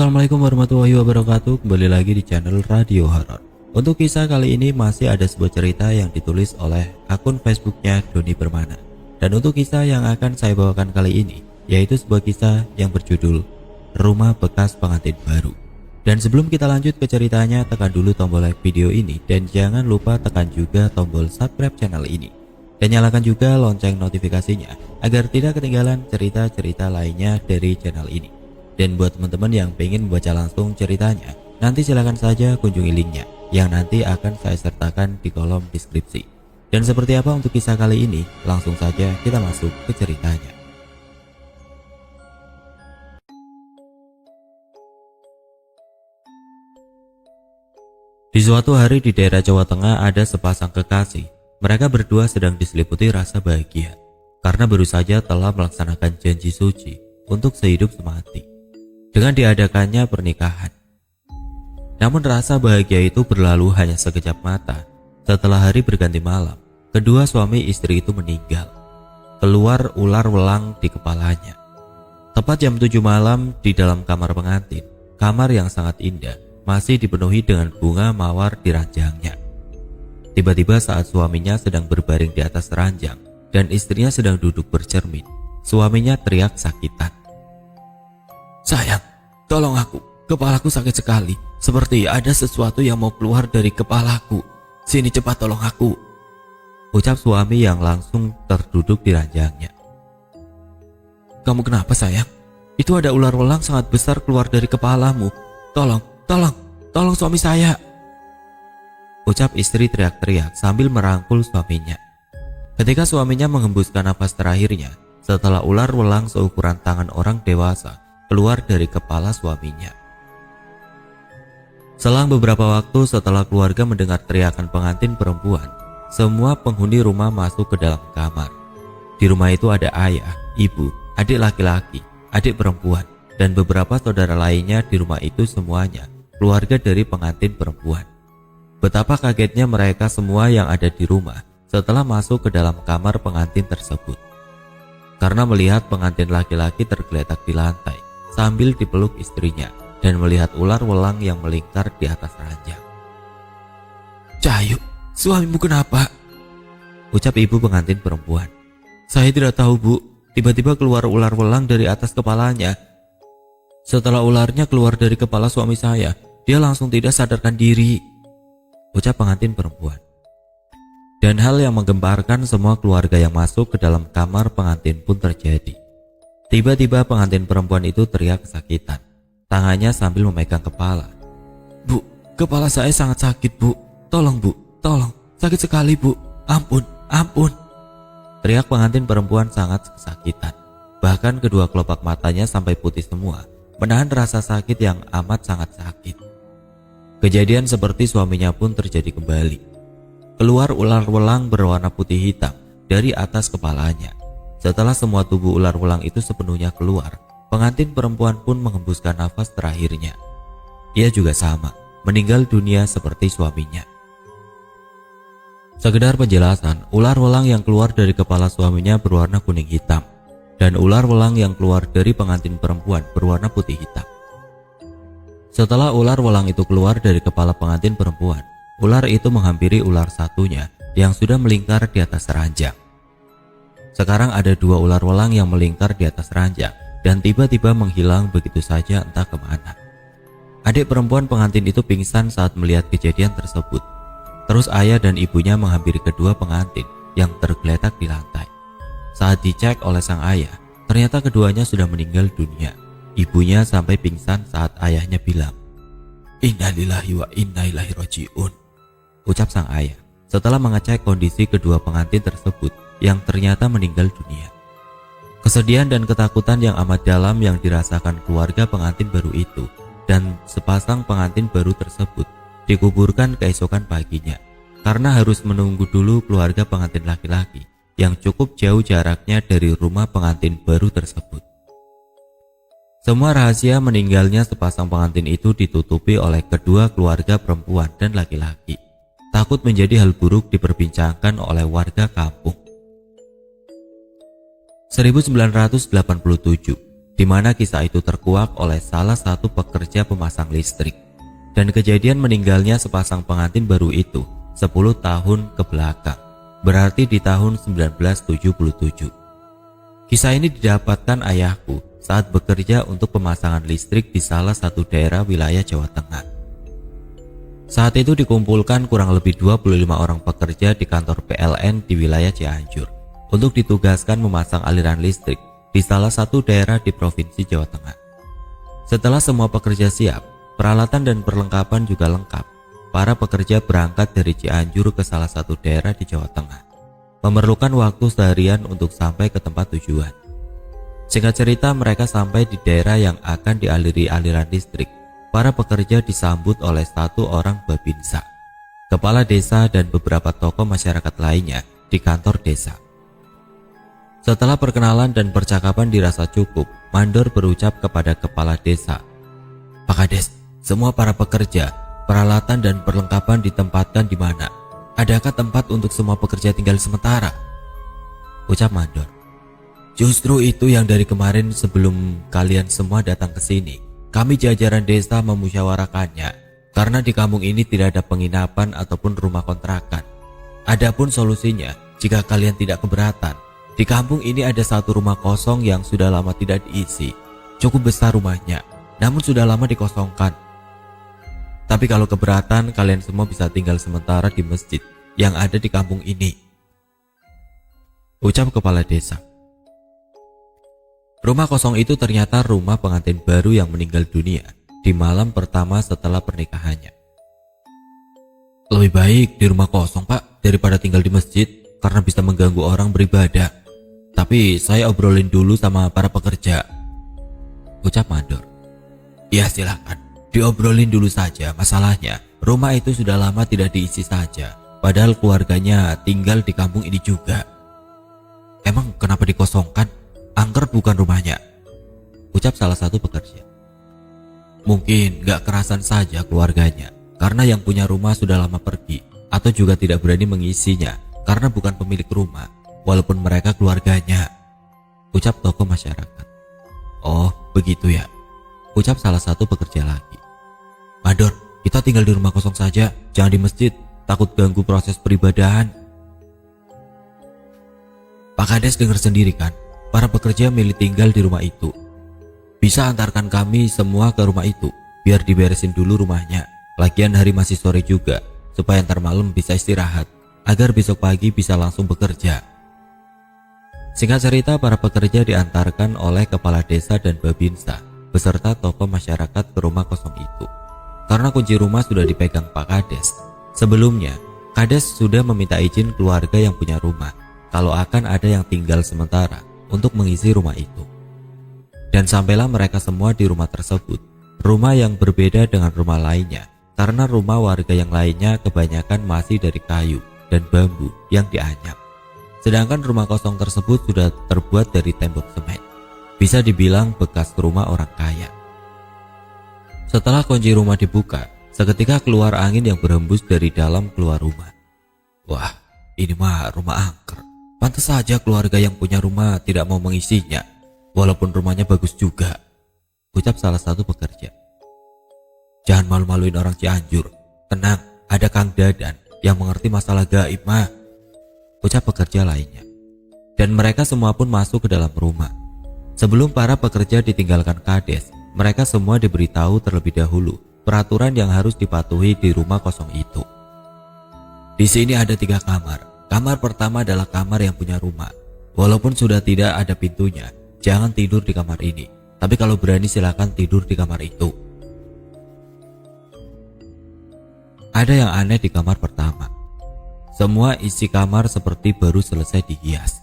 Assalamualaikum warahmatullahi wabarakatuh. Kembali lagi di channel Radio Horor. Untuk kisah kali ini masih ada sebuah cerita yang ditulis oleh akun Facebooknya Doni Permana. Dan untuk kisah yang akan saya bawakan kali ini yaitu sebuah kisah yang berjudul Rumah Bekas Pengantin Baru. Dan sebelum kita lanjut ke ceritanya, tekan dulu tombol like video ini dan jangan lupa tekan juga tombol subscribe channel ini. Dan nyalakan juga lonceng notifikasinya agar tidak ketinggalan cerita-cerita lainnya dari channel ini. Dan buat teman-teman yang pengen membaca langsung ceritanya, nanti silahkan saja kunjungi linknya yang nanti akan saya sertakan di kolom deskripsi. Dan seperti apa untuk kisah kali ini, langsung saja kita masuk ke ceritanya. Di suatu hari di daerah Jawa Tengah ada sepasang kekasih. Mereka berdua sedang diseliputi rasa bahagia karena baru saja telah melaksanakan janji suci untuk sehidup semati dengan diadakannya pernikahan. Namun rasa bahagia itu berlalu hanya sekejap mata. Setelah hari berganti malam, kedua suami istri itu meninggal. Keluar ular welang di kepalanya. Tepat jam 7 malam di dalam kamar pengantin, kamar yang sangat indah masih dipenuhi dengan bunga mawar di ranjangnya. Tiba-tiba saat suaminya sedang berbaring di atas ranjang dan istrinya sedang duduk bercermin, suaminya teriak sakitan. "Sayang, tolong aku, kepalaku sakit sekali, seperti ada sesuatu yang mau keluar dari kepalaku. Sini cepat tolong aku," ucap suami yang langsung terduduk di ranjangnya. "Kamu kenapa sayang? Itu ada ular welang sangat besar keluar dari kepalamu. Tolong suami saya," ucap istri teriak-teriak sambil merangkul suaminya. Ketika suaminya menghembuskan napas terakhirnya, setelah ular welang seukuran tangan orang dewasa keluar dari kepala suaminya. Selang beberapa waktu setelah keluarga mendengar teriakan pengantin perempuan, semua penghuni rumah masuk ke dalam kamar. Di rumah itu ada ayah, ibu, adik laki-laki, adik perempuan, dan beberapa saudara lainnya. Di rumah itu semuanya keluarga dari pengantin perempuan. Betapa kagetnya mereka semua yang ada di rumah setelah masuk ke dalam kamar pengantin tersebut, karena melihat pengantin laki-laki tergeletak di lantai sambil dipeluk istrinya dan melihat ular welang yang melingkar di atas ranjang. "Cahayu, suamimu kenapa?" ucap ibu pengantin perempuan. "Saya tidak tahu, Bu. Tiba-tiba keluar ular welang dari atas kepalanya. Setelah ularnya keluar dari kepala suami saya, dia langsung tidak sadarkan diri," ucap pengantin perempuan. Dan hal yang menggemparkan semua keluarga yang masuk ke dalam kamar pengantin pun terjadi. Tiba-tiba pengantin perempuan itu teriak kesakitan, tangannya sambil memegang kepala. "Bu, kepala saya sangat sakit, Bu. Tolong, Bu, tolong. Sakit sekali, Bu. Ampun, ampun." Teriak pengantin perempuan sangat kesakitan. Bahkan kedua kelopak matanya sampai putih semua, menahan rasa sakit yang amat sangat sakit. Kejadian seperti suaminya pun terjadi kembali. Keluar ular welang berwarna putih hitam dari atas kepalanya. Setelah semua tubuh ular welang itu sepenuhnya keluar, pengantin perempuan pun menghembuskan nafas terakhirnya. Ia juga sama, meninggal dunia seperti suaminya. Sekedar penjelasan, ular welang yang keluar dari kepala suaminya berwarna kuning hitam, dan ular welang yang keluar dari pengantin perempuan berwarna putih hitam. Setelah ular welang itu keluar dari kepala pengantin perempuan, ular itu menghampiri ular satunya yang sudah melingkar di atas ranjang. Sekarang ada dua ular welang yang melingkar di atas ranjang dan tiba-tiba menghilang begitu saja entah kemana. Adik perempuan pengantin itu pingsan saat melihat kejadian tersebut. Terus ayah dan ibunya menghampiri kedua pengantin yang tergeletak di lantai. Saat dicek oleh sang ayah, ternyata keduanya sudah meninggal dunia. Ibunya sampai pingsan saat ayahnya bilang, "Innalillahi wa inna ilaihi raji'un," ucap sang ayah setelah mengecek kondisi kedua pengantin tersebut yang ternyata meninggal dunia. Kesedihan dan ketakutan yang amat dalam yang dirasakan keluarga pengantin baru itu dan sepasang pengantin baru tersebut dikuburkan keesokan paginya karena harus menunggu dulu keluarga pengantin laki-laki yang cukup jauh jaraknya dari rumah pengantin baru tersebut. Semua rahasia meninggalnya sepasang pengantin itu ditutupi oleh kedua keluarga perempuan dan laki-laki. Takut menjadi hal buruk diperbincangkan oleh warga kampung. 1987, di mana kisah itu terkuak oleh salah satu pekerja pemasang listrik. Dan kejadian meninggalnya sepasang pengantin baru itu 10 tahun ke belakang, berarti di tahun 1977. Kisah ini didapatkan ayahku saat bekerja untuk pemasangan listrik di salah satu daerah wilayah Jawa Tengah. Saat itu dikumpulkan kurang lebih 25 orang pekerja di kantor PLN di wilayah Cianjur untuk ditugaskan memasang aliran listrik di salah satu daerah di Provinsi Jawa Tengah. Setelah semua pekerja siap, peralatan dan perlengkapan juga lengkap, para pekerja berangkat dari Cianjur ke salah satu daerah di Jawa Tengah. Memerlukan waktu seharian untuk sampai ke tempat tujuan. Singkat cerita, mereka sampai di daerah yang akan dialiri aliran listrik. Para pekerja disambut oleh satu orang babinsa, kepala desa dan beberapa tokoh masyarakat lainnya di kantor desa. Setelah perkenalan dan percakapan dirasa cukup, mandor berucap kepada kepala desa, "Pak Kades, semua para pekerja, peralatan dan perlengkapan ditempatkan di mana? Adakah tempat untuk semua pekerja tinggal sementara?" Ucap mandor, "Justru itu yang dari kemarin sebelum kalian semua datang ke sini, kami jajaran desa memusyawarahkannya, karena di kampung ini tidak ada penginapan ataupun rumah kontrakan. Adapun solusinya, jika kalian tidak keberatan, di kampung ini ada satu rumah kosong yang sudah lama tidak diisi. Cukup besar rumahnya, namun sudah lama dikosongkan. Tapi kalau keberatan, kalian semua bisa tinggal sementara di masjid yang ada di kampung ini." Ucap kepala desa. Rumah kosong itu ternyata rumah pengantin baru yang meninggal dunia di malam pertama setelah pernikahannya. "Lebih baik di rumah kosong, Pak, daripada tinggal di masjid karena bisa mengganggu orang beribadah. Tapi saya obrolin dulu sama para pekerja," ucap mandor. "Ya silakan, diobrolin dulu saja. Masalahnya, rumah itu sudah lama tidak diisi saja, padahal keluarganya tinggal di kampung ini juga." "Emang kenapa dikosongkan? Angker bukan rumahnya," ucap salah satu pekerja. "Mungkin gak kerasan saja keluarganya, karena yang punya rumah sudah lama pergi, atau juga tidak berani mengisinya karena bukan pemilik rumah, walaupun mereka keluarganya," ucap tokoh masyarakat. "Oh begitu ya," ucap salah satu pekerja lagi. "Mandor, kita tinggal di rumah kosong saja, jangan di masjid, takut ganggu proses peribadahan." "Pak Kades dengar sendiri kan, para pekerja milih tinggal di rumah itu. Bisa antarkan kami semua ke rumah itu, biar diberesin dulu rumahnya. Lagian hari masih sore juga, supaya ntar malam bisa istirahat, agar besok pagi bisa langsung bekerja." Singkat cerita, para pekerja diantarkan oleh kepala desa dan babinsa, beserta tokoh masyarakat ke rumah kosong itu. Karena kunci rumah sudah dipegang Pak Kades. Sebelumnya, Kades sudah meminta izin keluarga yang punya rumah, kalau akan ada yang tinggal sementara untuk mengisi rumah itu. Dan sampailah mereka semua di rumah tersebut, rumah yang berbeda dengan rumah lainnya, karena rumah warga yang lainnya kebanyakan masih dari kayu dan bambu yang dianyam. Sedangkan rumah kosong tersebut sudah terbuat dari tembok semen, bisa dibilang bekas rumah orang kaya. Setelah kunci rumah dibuka, seketika keluar angin yang berhembus dari dalam keluar rumah. "Wah, ini mah rumah angker. Pantas saja keluarga yang punya rumah tidak mau mengisinya, walaupun rumahnya bagus juga," ucap salah satu pekerja. "Jangan malu-maluin orang Cianjur. Tenang, ada Kang Dadan yang mengerti masalah gaib mah," ucap pekerja lainnya. Dan mereka semua pun masuk ke dalam rumah. Sebelum para pekerja ditinggalkan Kades, mereka semua diberitahu terlebih dahulu peraturan yang harus dipatuhi di rumah kosong itu. "Di sini ada 3 kamar. Kamar pertama adalah kamar yang punya rumah. Walaupun sudah tidak ada pintunya, jangan tidur di kamar ini. Tapi kalau berani silakan tidur di kamar itu." Ada yang aneh di kamar pertama. Semua isi kamar seperti baru selesai dihias.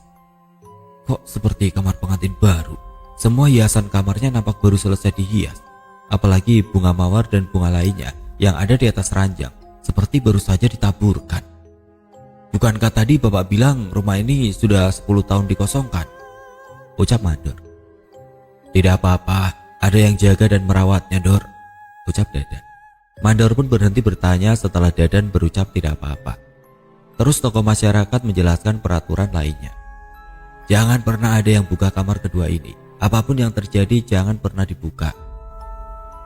Kok seperti kamar pengantin baru? Semua hiasan kamarnya nampak baru selesai dihias. Apalagi bunga mawar dan bunga lainnya yang ada di atas ranjang, seperti baru saja ditaburkan. "Bukankah tadi Bapak bilang rumah ini sudah 10 tahun dikosongkan?" ucap mandor. "Tidak apa-apa, ada yang jaga dan merawatnya, Dor," ucap Dadan. Mandor pun berhenti bertanya setelah Dadan berucap tidak apa-apa. Terus tokoh masyarakat menjelaskan peraturan lainnya. "Jangan pernah ada yang buka kamar kedua ini, apapun yang terjadi jangan pernah dibuka.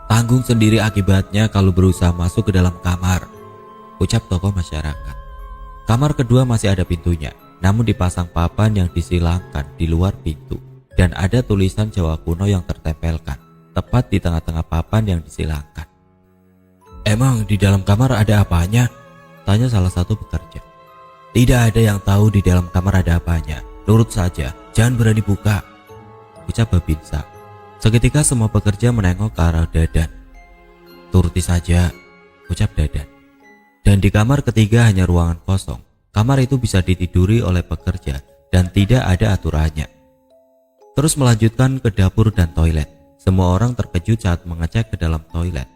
Tanggung sendiri akibatnya kalau berusaha masuk ke dalam kamar, ucap tokoh masyarakat. Kamar kedua masih ada pintunya, namun dipasang papan yang disilangkan di luar pintu dan ada tulisan Jawa kuno yang tertempelkan tepat di tengah-tengah papan yang disilangkan. Emang di dalam kamar ada apanya? Tanya salah satu pekerja. Tidak ada yang tahu di dalam kamar ada apanya. Nurut saja, jangan berani buka, ucap Babinsa. Seketika semua pekerja menengok ke arah Dadan. Turuti saja, ucap Dadan. Dan di kamar ketiga hanya ruangan kosong. Kamar itu bisa ditiduri oleh pekerja dan tidak ada aturannya. Terus melanjutkan ke dapur dan toilet. Semua orang terkejut saat mengecek ke dalam toilet.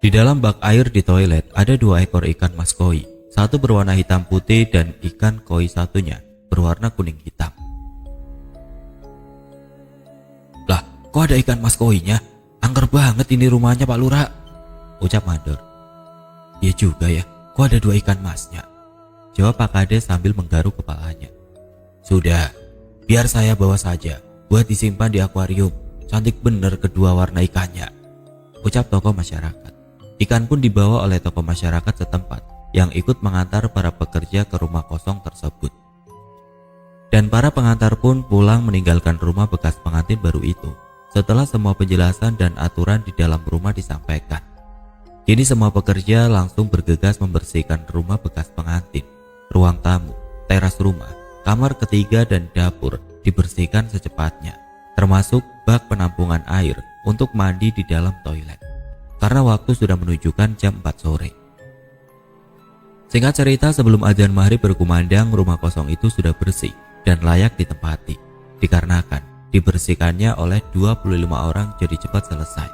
Di dalam bak air di toilet ada 2 ekor ikan mas koi. Satu berwarna hitam putih dan ikan koi satunya berwarna kuning hitam. Lah, kok ada ikan mas koinya? Angker banget ini rumahnya Pak Lurah, ucap Mandor. Ya juga ya, kok ada 2 ikan masnya? Jawab Pak Kades sambil menggaruk kepalanya. Sudah, biar saya bawa saja, buat disimpan di akuarium. Cantik bener kedua warna ikannya, ucap tokoh masyarakat. Ikan pun dibawa oleh tokoh masyarakat setempat yang ikut mengantar para pekerja ke rumah kosong tersebut. Dan para pengantar pun pulang meninggalkan rumah bekas pengantin baru itu setelah semua penjelasan dan aturan di dalam rumah disampaikan. Kini semua pekerja langsung bergegas membersihkan rumah bekas pengantin, ruang tamu, teras rumah, kamar ketiga dan dapur dibersihkan secepatnya, termasuk bak penampungan air untuk mandi di dalam toilet. Karena waktu sudah menunjukkan jam 4 sore. Singkat cerita, sebelum azan maghrib berkumandang, rumah kosong itu sudah bersih dan layak ditempati, dikarenakan dibersihkannya oleh 25 orang jadi cepat selesai.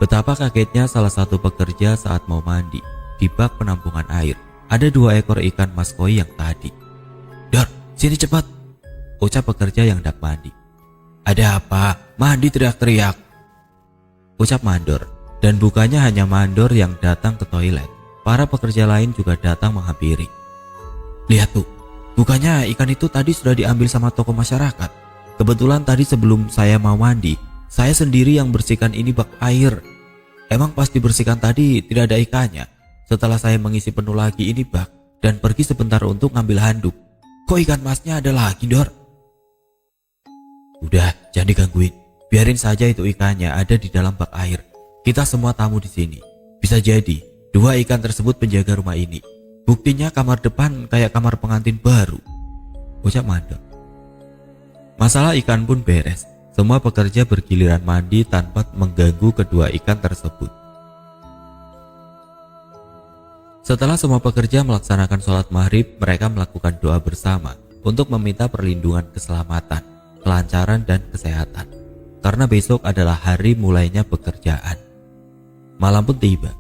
Betapa kagetnya salah satu pekerja saat mau mandi di bak penampungan air. Ada 2 ekor ikan mas koi yang tadi. Dor, sini cepat, ucap pekerja yang hendak mandi. Ada apa? Mandi teriak-teriak, ucap Mandor. Dan bukannya hanya Mandor yang datang ke toilet, para pekerja lain juga datang menghampiri. Lihat tuh, bukannya ikan itu tadi sudah diambil sama tokoh masyarakat. Kebetulan tadi sebelum saya mau mandi, saya sendiri yang bersihkan ini bak air. Emang pas dibersihkan tadi tidak ada ikannya. Setelah saya mengisi penuh lagi ini bak dan pergi sebentar untuk ngambil handuk, kok ikan masnya ada lagi, Dor? Udah, jangan digangguin. Biarin saja itu ikannya ada di dalam bak air. Kita semua tamu di sini. Bisa jadi 2 ikan tersebut penjaga rumah ini. Buktinya kamar depan kayak kamar pengantin baru, ucap Mandor. Masalah ikan pun beres. Semua pekerja bergiliran mandi tanpa mengganggu kedua ikan tersebut. Setelah semua pekerja melaksanakan sholat maghrib, mereka melakukan doa bersama untuk meminta perlindungan keselamatan, kelancaran dan kesehatan. Karena besok adalah hari mulainya pekerjaan. Malam pun tiba.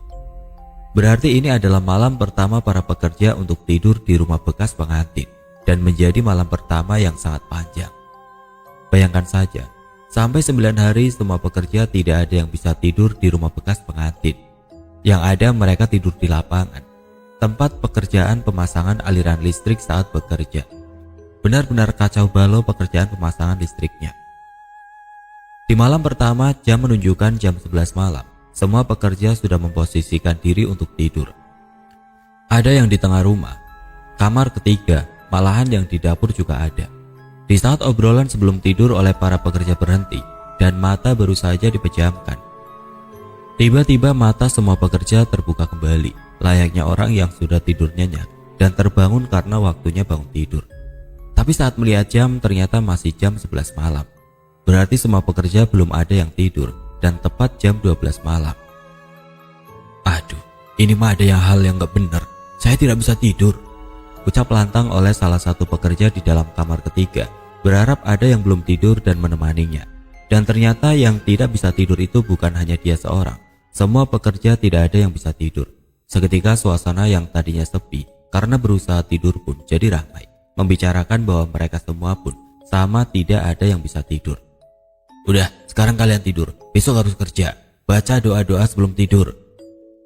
Berarti ini adalah malam pertama para pekerja untuk tidur di rumah bekas pengantin dan menjadi malam pertama yang sangat panjang. Bayangkan saja, sampai 9 hari semua pekerja tidak ada yang bisa tidur di rumah bekas pengantin. Yang ada mereka tidur di lapangan, tempat pekerjaan pemasangan aliran listrik saat bekerja. Benar-benar kacau balau pekerjaan pemasangan listriknya. Di malam pertama, jam menunjukkan jam 11 malam. Semua pekerja sudah memposisikan diri untuk tidur. Ada yang di tengah rumah, kamar ketiga, malahan yang di dapur juga ada. Di saat obrolan sebelum tidur oleh para pekerja berhenti dan mata baru saja dipejamkan, tiba-tiba mata semua pekerja terbuka kembali, layaknya orang yang sudah tidur nyenyak dan terbangun karena waktunya bangun tidur. Tapi saat melihat jam ternyata masih jam 11 malam. Berarti semua pekerja belum ada yang tidur dan tepat jam 12 malam. Aduh, ini mah ada hal yang gak benar. Saya tidak bisa tidur, ucap lantang oleh salah satu pekerja di dalam kamar ketiga, berharap ada yang belum tidur dan menemaninya. Dan ternyata yang tidak bisa tidur itu bukan hanya dia seorang. Semua pekerja tidak ada yang bisa tidur. Seketika suasana yang tadinya sepi karena berusaha tidur pun jadi ramai, membicarakan bahwa mereka semua pun sama tidak ada yang bisa tidur. Udah, sekarang kalian tidur, besok harus kerja. Baca doa-doa sebelum tidur,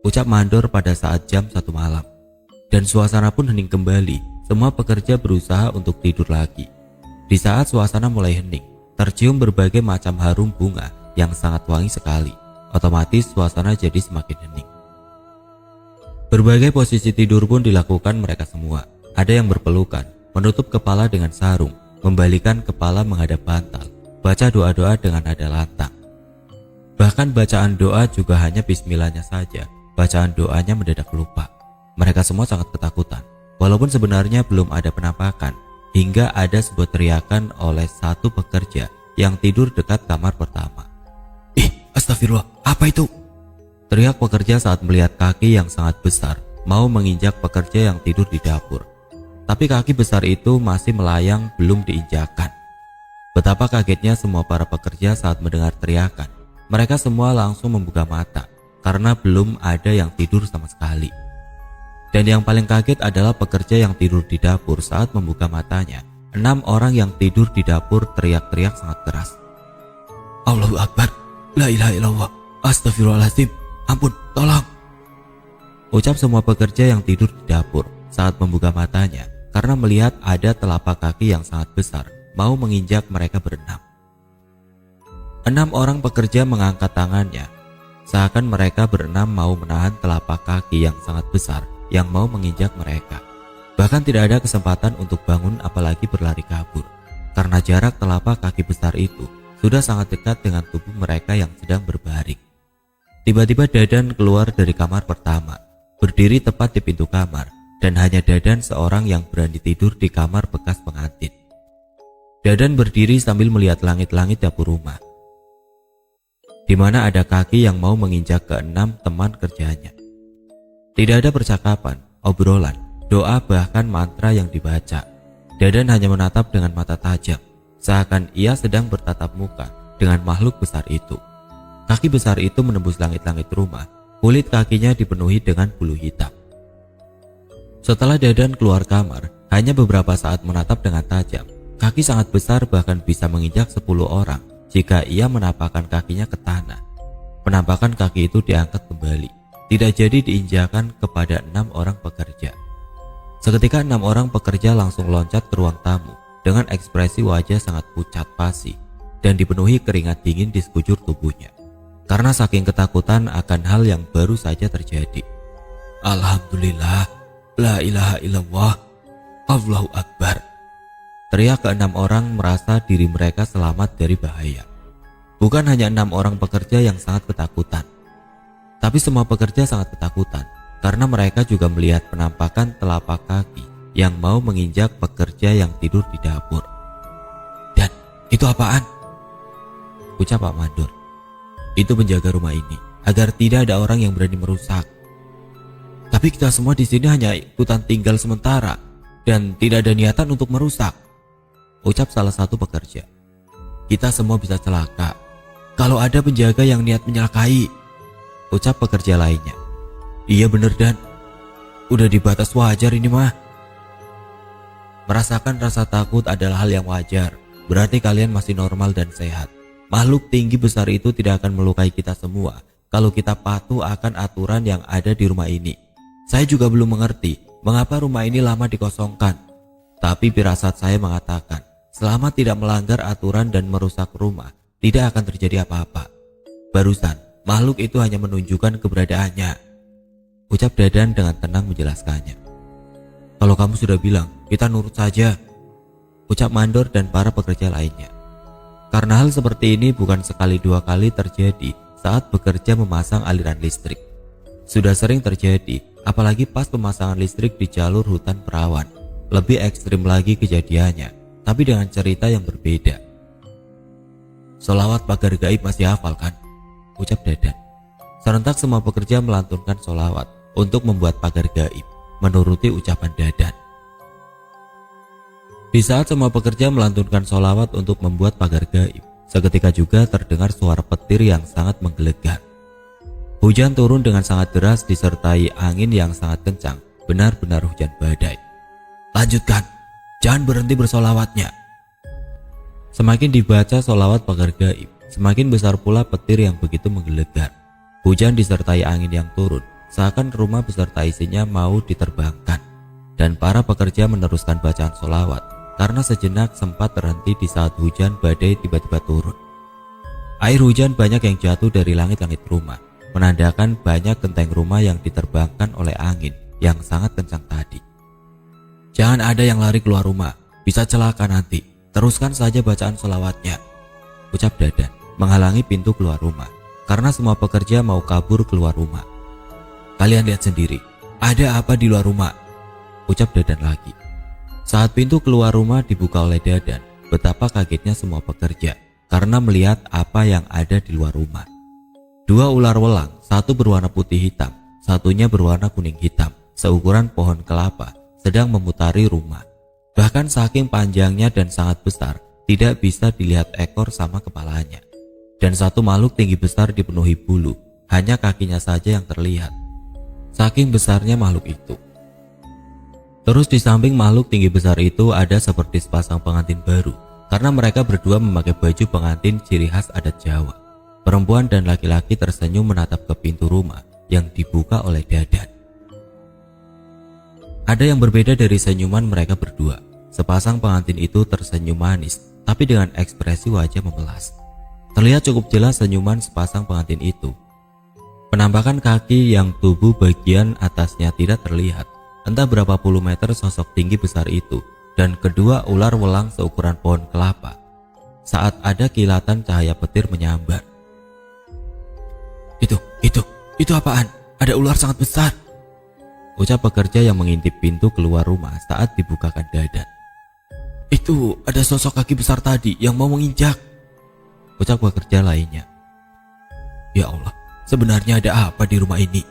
ucap Mandor pada saat jam 1 malam. Dan suasana pun hening kembali. Semua pekerja berusaha untuk tidur lagi. Di saat suasana mulai hening, Tercium berbagai macam harum bunga yang sangat wangi sekali. Otomatis suasana jadi semakin hening. Berbagai posisi tidur pun dilakukan mereka semua. Ada yang berpelukan, menutup kepala dengan sarung, membalikan kepala menghadap bantal, baca doa-doa dengan nada lantang. Bahkan bacaan doa juga hanya bismillahnya saja. Bacaan doanya mendadak lupa. Mereka semua sangat ketakutan, walaupun sebenarnya belum ada penampakan, hingga ada sebuah teriakan oleh satu pekerja yang tidur dekat kamar pertama. Astagfirullah, apa itu? Teriak pekerja saat melihat kaki yang sangat besar mau menginjak pekerja yang tidur di dapur. Tapi kaki besar itu masih melayang belum diinjakan. Betapa kagetnya semua para pekerja saat mendengar teriakan. Mereka semua langsung membuka mata karena belum ada yang tidur sama sekali. Dan yang paling kaget adalah pekerja yang tidur di dapur saat membuka matanya. 6 orang yang tidur di dapur teriak-teriak sangat keras. Allahu Akbar, la ilaha illallah, astagfirullahaladzim, ampun, tolong. Ucap semua pekerja yang tidur di dapur saat membuka matanya karena melihat ada telapak kaki yang sangat besar mau menginjak mereka berenam. 6 orang pekerja mengangkat tangannya seakan mereka berenam mau menahan telapak kaki yang sangat besar yang mau menginjak mereka. Bahkan tidak ada kesempatan untuk bangun apalagi berlari kabur karena jarak telapak kaki besar itu sudah sangat dekat dengan tubuh mereka yang sedang berbaring. Tiba-tiba Dadan keluar dari kamar pertama, berdiri tepat di pintu kamar, dan hanya Dadan seorang yang berani tidur di kamar bekas pengantin. Dadan berdiri sambil melihat langit-langit dapur rumah, di mana ada kaki yang mau menginjak ke-6 teman kerjanya. Tidak ada percakapan, obrolan, doa bahkan mantra yang dibaca. Dadan hanya menatap dengan mata tajam, seakan ia sedang bertatap muka dengan makhluk besar itu. Kaki besar itu menembus langit-langit rumah, kulit kakinya dipenuhi dengan bulu hitam. Setelah Dadan keluar kamar, hanya beberapa saat menatap dengan tajam. Kaki sangat besar bahkan bisa menginjak 10 orang jika ia menapakkan kakinya ke tanah. Penampakan kaki itu diangkat kembali, tidak jadi diinjakan kepada 6 orang pekerja. Seketika 6 orang pekerja langsung loncat ke ruang tamu dengan ekspresi wajah sangat pucat pasi dan dipenuhi keringat dingin di sekujur tubuhnya karena saking ketakutan akan hal yang baru saja terjadi. Alhamdulillah, la ilaha illallah, Allahu Akbar. Teriak ke-6 orang merasa diri mereka selamat dari bahaya. Bukan hanya 6 orang pekerja yang sangat ketakutan, tapi semua pekerja sangat ketakutan karena mereka juga melihat penampakan telapak kaki yang mau menginjak pekerja yang tidur di dapur. Dan itu apaan? Ucap Pak Mandor. Itu penjaga rumah ini agar tidak ada orang yang berani merusak. Tapi kita semua di sini hanya ikutan tinggal sementara dan tidak ada niatan untuk merusak. Ucap salah satu pekerja. Kita semua bisa celaka kalau ada penjaga yang niat menyelakai. Ucap pekerja lainnya. Iya bener Dan, udah di batas wajar ini mah. Merasakan rasa takut adalah hal yang wajar. Berarti kalian masih normal dan sehat. Makhluk tinggi besar itu tidak akan melukai kita semua kalau kita patuh akan aturan yang ada di rumah ini. Saya juga belum mengerti mengapa rumah ini lama dikosongkan. Tapi firasat saya mengatakan selama tidak melanggar aturan dan merusak rumah, tidak akan terjadi apa-apa. Barusan makhluk itu hanya menunjukkan keberadaannya. Ucap Dadan dengan tenang menjelaskannya. Kalau kamu sudah bilang, kita nurut saja. Ucap Mandor dan para pekerja lainnya. Karena hal seperti ini bukan sekali 2 kali terjadi saat bekerja memasang aliran listrik. Sudah sering terjadi, apalagi pas pemasangan listrik di jalur hutan perawan. Lebih ekstrim lagi kejadiannya, tapi dengan cerita yang berbeda. Sholawat pagar gaib masih hafal kan? Ucap Dadan. Serentak semua pekerja melantunkan sholawat untuk membuat pagar gaib, menuruti ucapan Dadan. Di saat semua pekerja melantunkan sholawat untuk membuat pagar gaib, seketika juga terdengar suara petir yang sangat menggelegar. Hujan turun dengan sangat deras disertai angin yang sangat kencang, benar-benar hujan badai. Lanjutkan, jangan berhenti bersolawatnya. Semakin dibaca sholawat pagar gaib, semakin besar pula petir yang begitu menggelegar. Hujan disertai angin yang turun, seakan rumah beserta isinya mau diterbangkan. Dan para pekerja meneruskan bacaan sholawat karena sejenak sempat terhenti di saat hujan badai tiba-tiba turun. Air hujan banyak yang jatuh dari langit-langit rumah, menandakan banyak genteng rumah yang diterbangkan oleh angin yang sangat kencang tadi. "Jangan ada yang lari keluar rumah, bisa celaka nanti. Teruskan saja bacaan selawatnya," ucap Dadan menghalangi pintu keluar rumah, karena semua pekerja mau kabur keluar rumah. "Kalian lihat sendiri, ada apa di luar rumah?" ucap Dadan lagi. Saat pintu keluar rumah dibuka oleh Dadan, betapa kagetnya semua pekerja karena melihat apa yang ada di luar rumah. 2 ular welang, satu berwarna putih hitam, satunya berwarna kuning hitam, seukuran pohon kelapa, sedang memutari rumah. Bahkan saking panjangnya dan sangat besar, tidak bisa dilihat ekor sama kepalanya. Dan satu makhluk tinggi besar dipenuhi bulu, hanya kakinya saja yang terlihat. Saking besarnya makhluk itu. Terus di samping makhluk tinggi besar itu ada seperti sepasang pengantin baru, karena mereka berdua memakai baju pengantin ciri khas adat Jawa. Perempuan dan laki-laki tersenyum menatap ke pintu rumah yang dibuka oleh Dadan. Ada yang berbeda dari senyuman mereka berdua. Sepasang pengantin itu tersenyum manis, tapi dengan ekspresi wajah memelas. Terlihat cukup jelas senyuman sepasang pengantin itu. Penampakan kaki yang tubuh bagian atasnya tidak terlihat. Entah berapa puluh meter sosok tinggi besar itu, dan kedua ular welang seukuran pohon kelapa. Saat ada kilatan cahaya petir menyambar. Itu apaan? Ada ular sangat besar," ucap pekerja yang mengintip pintu keluar rumah saat dibukakan Dadan. "Itu ada sosok kaki besar tadi yang mau menginjak," ucap pekerja lainnya. "Ya Allah, sebenarnya ada apa di rumah ini?"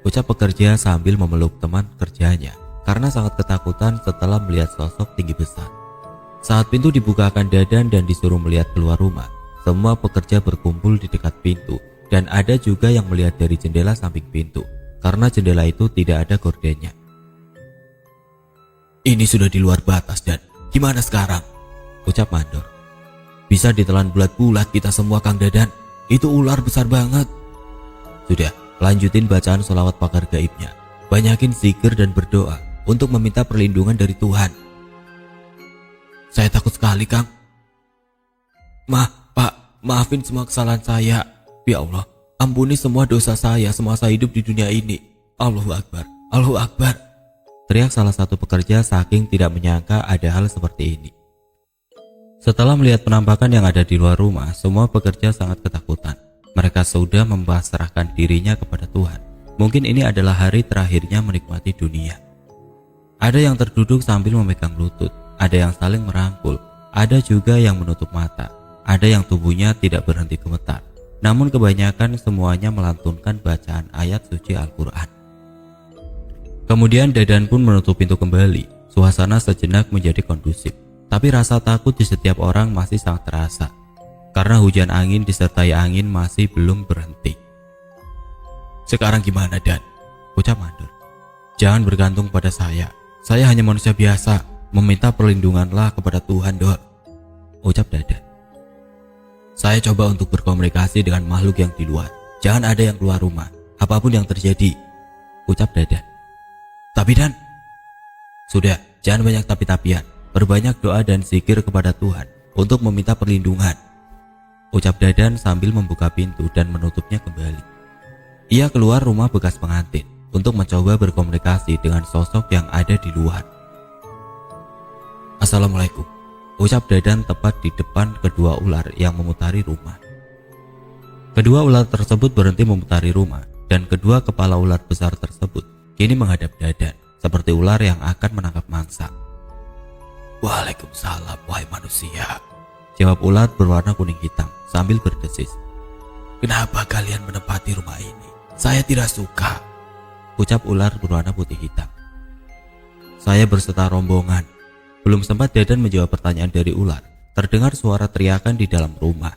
ucap pekerja sambil memeluk teman kerjanya karena sangat ketakutan setelah melihat sosok tinggi besar. Saat pintu dibukakan Dadan dan disuruh melihat keluar rumah, semua pekerja berkumpul di dekat pintu dan ada juga yang melihat dari jendela samping pintu karena jendela itu tidak ada gordennya. "Ini sudah di luar batas Dan, gimana sekarang?" ucap Mandor. "Bisa ditelan bulat-bulat kita semua Kang Dadan, itu ular besar banget." "Sudah, lanjutin bacaan sholawat pakar gaibnya. Banyakin zikir dan berdoa untuk meminta perlindungan dari Tuhan." "Saya takut sekali Kang." Pak, maafin semua kesalahan saya. Ya Allah, ampuni semua dosa saya semasa hidup di dunia ini. Allahu Akbar, Allahu Akbar," teriak salah satu pekerja saking tidak menyangka ada hal seperti ini. Setelah melihat penampakan yang ada di luar rumah, semua pekerja sangat ketakutan. Mereka sudah membasrahkan dirinya kepada Tuhan. Mungkin ini adalah hari terakhirnya menikmati dunia. Ada yang terduduk sambil memegang lutut, ada yang saling merangkul, ada juga yang menutup mata, ada yang tubuhnya tidak berhenti gemetar. Namun kebanyakan semuanya melantunkan bacaan ayat suci Al-Quran. Kemudian Dadan pun menutup pintu kembali. Suasana sejenak menjadi kondusif, tapi rasa takut di setiap orang masih sangat terasa. Karena hujan angin disertai angin masih belum berhenti. "Sekarang gimana Dan?" ucap Mandor. "Jangan bergantung pada saya hanya manusia biasa, meminta perlindunganlah kepada Tuhan Dor," ucap Dadan. "Saya coba untuk berkomunikasi dengan makhluk yang di luar. Jangan ada yang keluar rumah, apapun yang terjadi," ucap Dadan. "Tapi Dan..." "Sudah, jangan banyak tapi-tapian. Berbanyak doa dan zikir kepada Tuhan untuk meminta perlindungan," ucap Dadan sambil membuka pintu dan menutupnya kembali. Ia keluar rumah bekas pengantin untuk mencoba berkomunikasi dengan sosok yang ada di luar. "Assalamualaikum," ucap Dadan tepat di depan kedua ular yang memutari rumah. Kedua ular tersebut berhenti memutari rumah dan kedua kepala ular besar tersebut kini menghadap Dadan seperti ular yang akan menangkap mangsa. "Waalaikumsalam wahai manusia," jawab ular berwarna kuning hitam sambil berdesis. "Kenapa kalian menempati rumah ini? Saya tidak suka," ucap ular berwarna putih hitam. "Saya berserta rombongan." Belum sempat Dadan menjawab pertanyaan dari ular, terdengar suara teriakan di dalam rumah.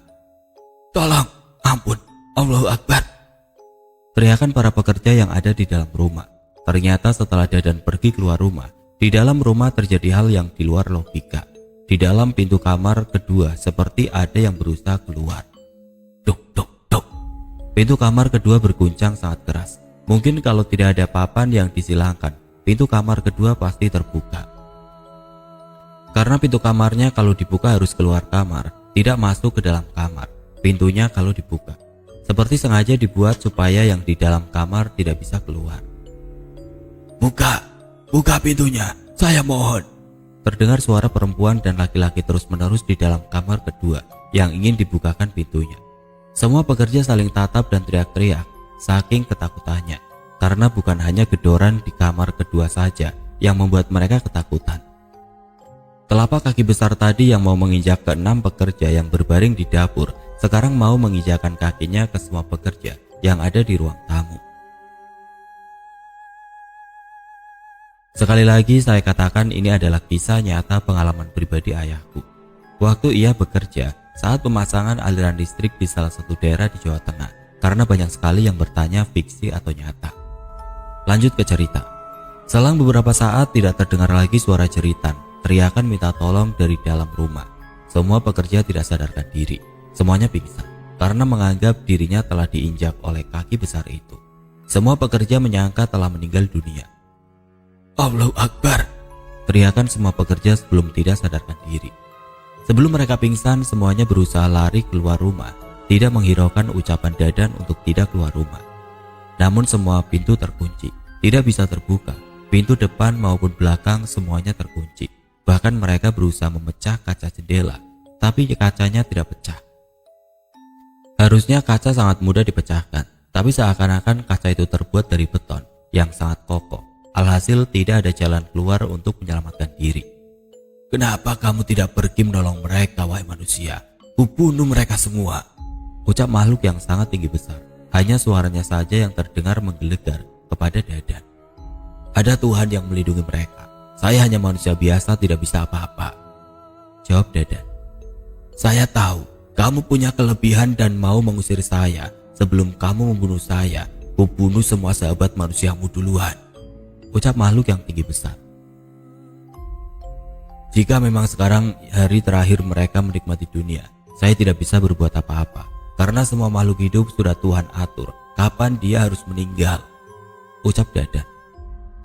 "Tolong, ampun, Allahu Akbar," teriakan para pekerja yang ada di dalam rumah. Ternyata setelah Dadan pergi keluar rumah, di dalam rumah terjadi hal yang di luar logika. Di dalam pintu kamar kedua seperti ada yang berusaha keluar. Duk, duk, duk. Pintu kamar kedua berguncang sangat keras. Mungkin kalau tidak ada papan yang disilangkan, pintu kamar kedua pasti terbuka. Karena pintu kamarnya kalau dibuka harus keluar kamar, tidak masuk ke dalam kamar. Pintunya kalau dibuka seperti sengaja dibuat supaya yang di dalam kamar tidak bisa keluar. Buka pintunya, saya mohon. Terdengar suara perempuan dan laki-laki terus-menerus di dalam kamar kedua yang ingin dibukakan pintunya. Semua pekerja saling tatap dan teriak-teriak saking ketakutannya, karena bukan hanya gedoran di kamar kedua saja yang membuat mereka ketakutan. Telapak kaki besar tadi yang mau menginjak ke 6 pekerja yang berbaring di dapur, sekarang mau menginjakkan kakinya ke semua pekerja yang ada di ruang tamu. Sekali lagi saya katakan ini adalah kisah nyata pengalaman pribadi ayahku. Waktu ia bekerja saat pemasangan aliran listrik di salah satu daerah di Jawa Tengah, karena banyak sekali yang bertanya fiksi atau nyata. Lanjut ke cerita. Selang beberapa saat tidak terdengar lagi suara jeritan, teriakan minta tolong dari dalam rumah. Semua pekerja tidak sadarkan diri. Semuanya pingsan karena menganggap dirinya telah diinjak oleh kaki besar itu. Semua pekerja menyangka telah meninggal dunia. Allahu Akbar! Teriakan semua pekerja sebelum tidak sadarkan diri. Sebelum mereka pingsan, semuanya berusaha lari keluar rumah, tidak menghiraukan ucapan Dadan untuk tidak keluar rumah. Namun semua pintu terkunci, tidak bisa terbuka. Pintu depan maupun belakang semuanya terkunci. Bahkan mereka berusaha memecah kaca jendela, tapi kacanya tidak pecah. Harusnya kaca sangat mudah dipecahkan, tapi seakan-akan kaca itu terbuat dari beton yang sangat kokoh. Alhasil tidak ada jalan keluar untuk menyelamatkan diri. Kenapa kamu tidak pergi menolong mereka, wahai manusia? Kubunuh mereka semua, ucap makhluk yang sangat tinggi besar. Hanya suaranya saja yang terdengar menggelegar kepada Dadan. Ada Tuhan yang melindungi mereka. Saya hanya manusia biasa, tidak bisa apa-apa, jawab Dadan. Saya tahu kamu punya kelebihan dan mau mengusir saya. Sebelum kamu membunuh saya, kubunuh semua sahabat manusiamu duluan, ucap makhluk yang tinggi besar. Jika memang sekarang hari terakhir mereka menikmati dunia, saya tidak bisa berbuat apa-apa, karena semua makhluk hidup sudah Tuhan atur kapan dia harus meninggal, ucap Dadan.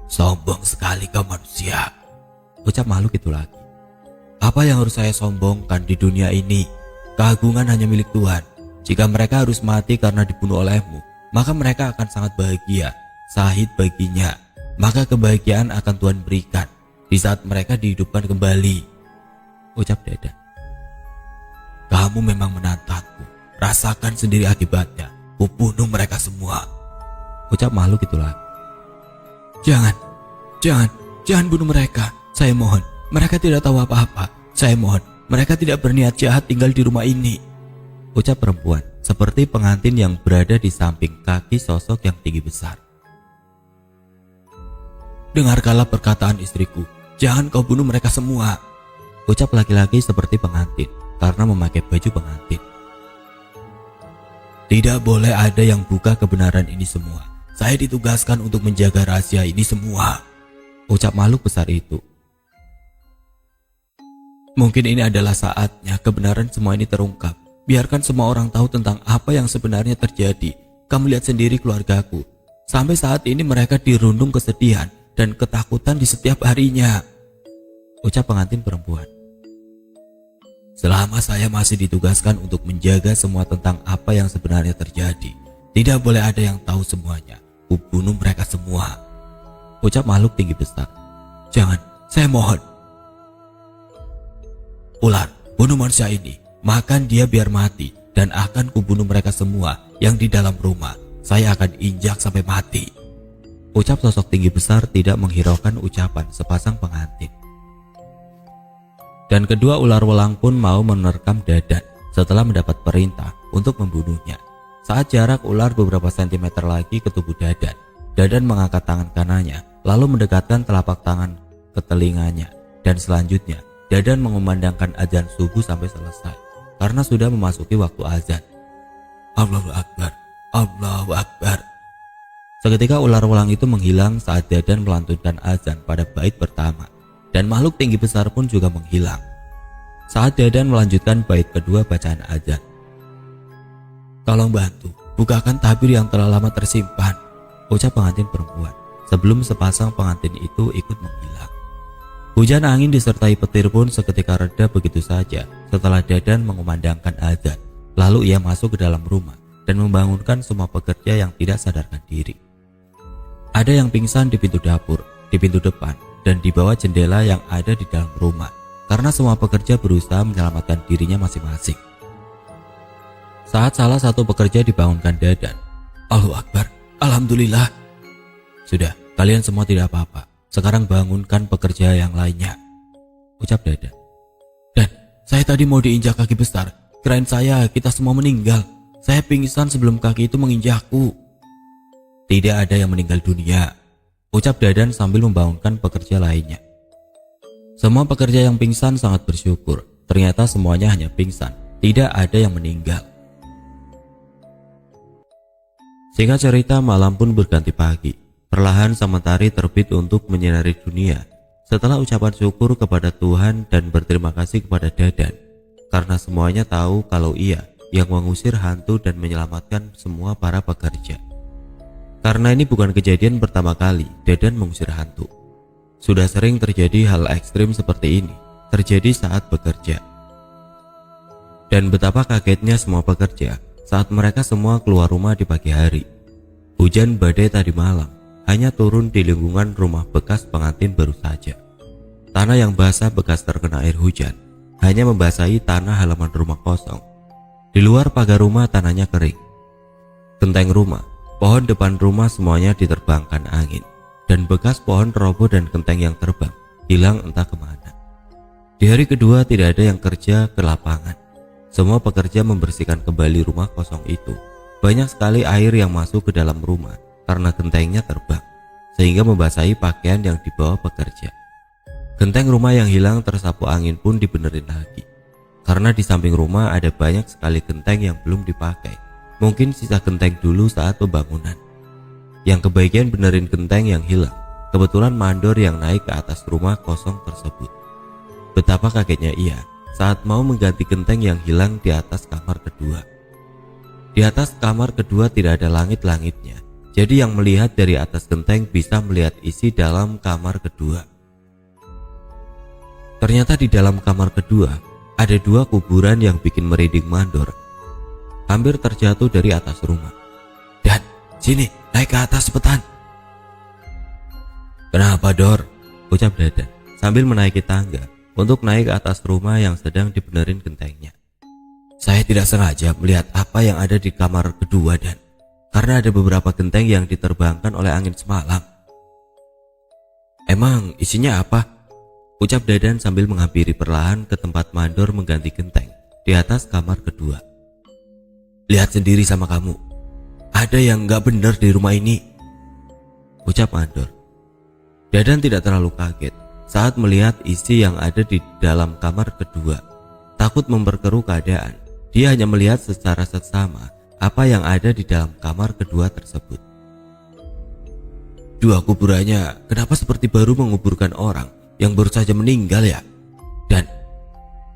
Sombong sekali kau manusia, ucap makhluk itu lagi. Apa yang harus saya sombongkan di dunia ini? Keagungan hanya milik Tuhan. Jika mereka harus mati karena dibunuh olehmu, maka mereka akan sangat bahagia. Syahid baginya, maka kebahagiaan akan Tuhan berikan di saat mereka dihidupkan kembali, ucap Dadan. Kamu memang menantangku, rasakan sendiri akibatnya. Kubunuh mereka semua, ucap makhluk itu lagi. Jangan bunuh mereka. Saya mohon, mereka tidak tahu apa-apa. Saya mohon, mereka tidak berniat jahat tinggal di rumah ini, ucap perempuan seperti pengantin yang berada di samping kaki sosok yang tinggi besar. Dengarkanlah perkataan istriku, jangan kau bunuh mereka semua, ucap laki-laki seperti pengantin karena memakai baju pengantin. Tidak boleh ada yang buka kebenaran ini semua. Saya ditugaskan untuk menjaga rahasia ini semua, ucap makhluk besar itu. Mungkin ini adalah saatnya kebenaran semua ini terungkap. Biarkan semua orang tahu tentang apa yang sebenarnya terjadi. Kamu lihat sendiri keluargaku. Sampai saat ini mereka dirundung kesedihan dan ketakutan di setiap harinya, ucap pengantin perempuan. Selama saya masih ditugaskan untuk menjaga semua tentang apa yang sebenarnya terjadi, tidak boleh ada yang tahu semuanya. Kubunuh mereka semua, ucap makhluk tinggi besar. Jangan, saya mohon. Ular, bunuh manusia ini, makan dia biar mati, dan akan kubunuh mereka semua yang di dalam rumah. Saya akan injak sampai mati, ucap sosok tinggi besar tidak menghiraukan ucapan sepasang pengantin. Dan kedua ular welang pun mau menerkam Dadan setelah mendapat perintah untuk membunuhnya. Saat jarak ular beberapa sentimeter lagi ke tubuh Dadan, Dadan mengangkat tangan kanannya lalu mendekatkan telapak tangan ke telinganya, dan selanjutnya Dadan mengumandangkan azan subuh sampai selesai karena sudah memasuki waktu azan. Allahu Akbar, Allahu Akbar. Seketika ular welang itu menghilang saat Dadan melantunkan azan pada bait pertama, dan makhluk tinggi besar pun juga menghilang saat Dadan melanjutkan bait kedua bacaan azan. Tolong bantu, bukakan tabir yang telah lama tersimpan, ucap pengantin perempuan sebelum sepasang pengantin itu ikut menghilang. Hujan angin disertai petir pun seketika reda begitu saja setelah Dadan mengumandangkan azan. Lalu ia masuk ke dalam rumah dan membangunkan semua pekerja yang tidak sadarkan diri. Ada yang pingsan di pintu dapur, di pintu depan, dan di bawah jendela yang ada di dalam rumah, karena semua pekerja berusaha menyelamatkan dirinya masing-masing. Saat salah satu pekerja dibangunkan Dadan, "Allahu Akbar, Alhamdulillah." "Sudah, kalian semua tidak apa-apa. Sekarang bangunkan pekerja yang lainnya," ucap Dadan. "Dan saya tadi mau diinjak kaki besar. Kirain saya kita semua meninggal. Saya pingsan sebelum kaki itu menginjakku." "Tidak ada yang meninggal dunia," ucap Dadan sambil membangunkan pekerja lainnya. Semua pekerja yang pingsan sangat bersyukur. Ternyata semuanya hanya pingsan, tidak ada yang meninggal. Singkat cerita, malam pun berganti pagi. Perlahan sang matahari terbit untuk menyinari dunia. Setelah ucapan syukur kepada Tuhan dan berterima kasih kepada Dadan, karena semuanya tahu kalau ia yang mengusir hantu dan menyelamatkan semua para pekerja. Karena ini bukan kejadian pertama kali Dadan mengusir hantu. Sudah sering terjadi hal ekstrim seperti ini, terjadi saat bekerja. Dan betapa kagetnya semua pekerja saat mereka semua keluar rumah di pagi hari. Hujan badai tadi malam hanya turun di lingkungan rumah bekas pengantin baru saja. Tanah yang basah bekas terkena air hujan hanya membasahi tanah halaman rumah kosong. Di luar pagar rumah tanahnya kering. Genteng rumah, pohon depan rumah semuanya diterbangkan angin, dan bekas pohon roboh dan genteng yang terbang hilang entah kemana. Di hari kedua tidak ada yang kerja ke lapangan. Semua pekerja membersihkan kembali rumah kosong itu. Banyak sekali air yang masuk ke dalam rumah karena gentengnya terbang, sehingga membasahi pakaian yang dibawa pekerja. Genteng rumah yang hilang tersapu angin pun dibenerin lagi. Karena di samping rumah ada banyak sekali genteng yang belum dipakai. Mungkin sisa genteng dulu saat pembangunan. Yang kebagian benerin genteng yang hilang, kebetulan mandor yang naik ke atas rumah kosong tersebut. Betapa kagetnya ia saat mau mengganti genteng yang hilang di atas kamar kedua. Di atas kamar kedua tidak ada langit-langitnya. Jadi yang melihat dari atas genteng bisa melihat isi dalam kamar kedua. Ternyata di dalam kamar kedua ada dua kuburan yang bikin merinding mandor. Hampir terjatuh dari atas rumah. "Dan, sini, naik ke atas cepetan." "Kenapa, Dor?" ucap Dadan sambil menaiki tangga untuk naik ke atas rumah yang sedang dibenerin gentengnya. "Saya tidak sengaja melihat apa yang ada di kamar kedua, Dan, karena ada beberapa genteng yang diterbangkan oleh angin semalam." "Emang isinya apa?" ucap Dadan sambil menghampiri perlahan ke tempat mandor mengganti genteng di atas kamar kedua. "Lihat sendiri sama kamu. Ada yang gak benar di rumah ini," ucap mandor. Dadan tidak terlalu kaget saat melihat isi yang ada di dalam kamar kedua. Takut memperkeruh keadaan, dia hanya melihat secara seksama apa yang ada di dalam kamar kedua tersebut. "Dua kuburannya kenapa seperti baru menguburkan orang yang baru saja meninggal ya? Dan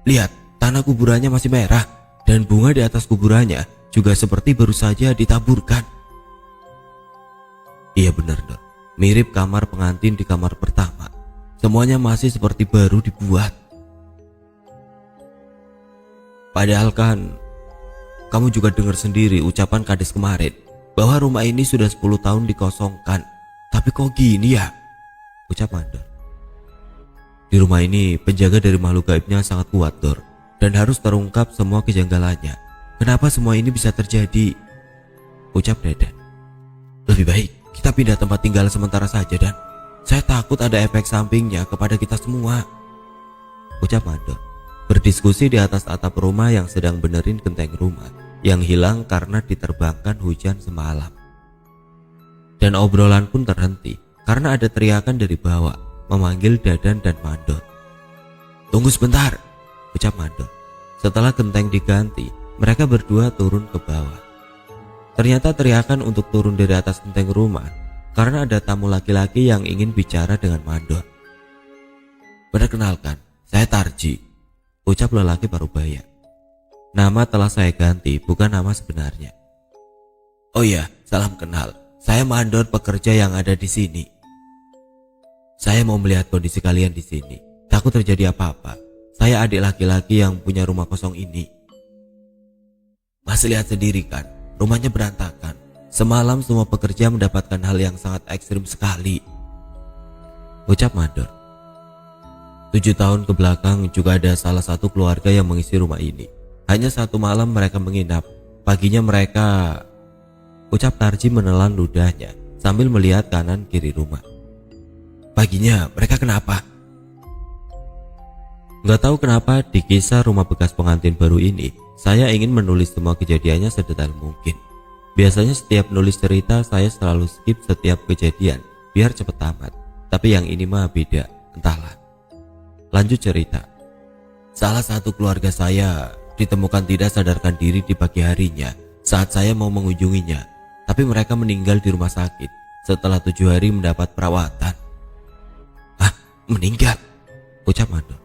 lihat, tanah kuburannya masih merah dan bunga di atas kuburannya juga seperti baru saja ditaburkan." "Iya benar, Dor. Mirip kamar pengantin di kamar pertama. Semuanya masih seperti baru dibuat. Padahal kan kamu juga dengar sendiri ucapan kades kemarin bahwa rumah ini sudah 10 tahun dikosongkan. Tapi kok gini ya?" ucap mandor. "Di rumah ini penjaga dari makhluk gaibnya sangat kuat, Dor, dan harus terungkap semua kejanggalannya. Kenapa semua ini bisa terjadi?" ucap Dadan. "Lebih baik kita pindah tempat tinggal sementara saja, Dan. Saya takut ada efek sampingnya kepada kita semua," ucap mandor. Berdiskusi di atas atap rumah yang sedang benerin genteng rumah yang hilang karena diterbangkan hujan semalam. Dan obrolan pun terhenti karena ada teriakan dari bawah memanggil Dadan dan mandor. "Tunggu sebentar," ucap mandor. Setelah genteng diganti, mereka berdua turun ke bawah. Ternyata teriakan untuk turun dari atas genteng rumah karena ada tamu laki-laki yang ingin bicara dengan mandor. "Perkenalkan, saya Tarji," ucap lelaki parubaya. "Nama telah saya ganti, bukan nama sebenarnya." "Oh ya, salam kenal. Saya mandor pekerja yang ada di sini. Saya mau melihat kondisi kalian di sini. takut terjadi apa-apa. Saya adik laki-laki yang punya rumah kosong ini. Mas lihat sendiri kan, rumahnya berantakan. Semalam semua pekerja mendapatkan hal yang sangat ekstrim sekali, ucap Mandor. 7 tahun ke belakang juga ada salah satu keluarga yang mengisi rumah ini. Hanya satu malam mereka menginap. Paginya mereka, ucap Tarji menelan ludahnya sambil melihat kanan kiri rumah. Paginya mereka kenapa? Gak tahu kenapa di kisah rumah bekas pengantin baru ini, saya ingin menulis semua kejadiannya sedetail mungkin. Biasanya setiap nulis cerita saya selalu skip setiap kejadian biar cepet tamat. Tapi yang ini mah beda, entahlah. Lanjut cerita. Salah satu keluarga saya ditemukan tidak sadarkan diri di pagi harinya saat saya mau mengunjunginya. Tapi mereka meninggal di rumah sakit setelah 7 hari mendapat perawatan. Ah, meninggal? Ucap Mandor.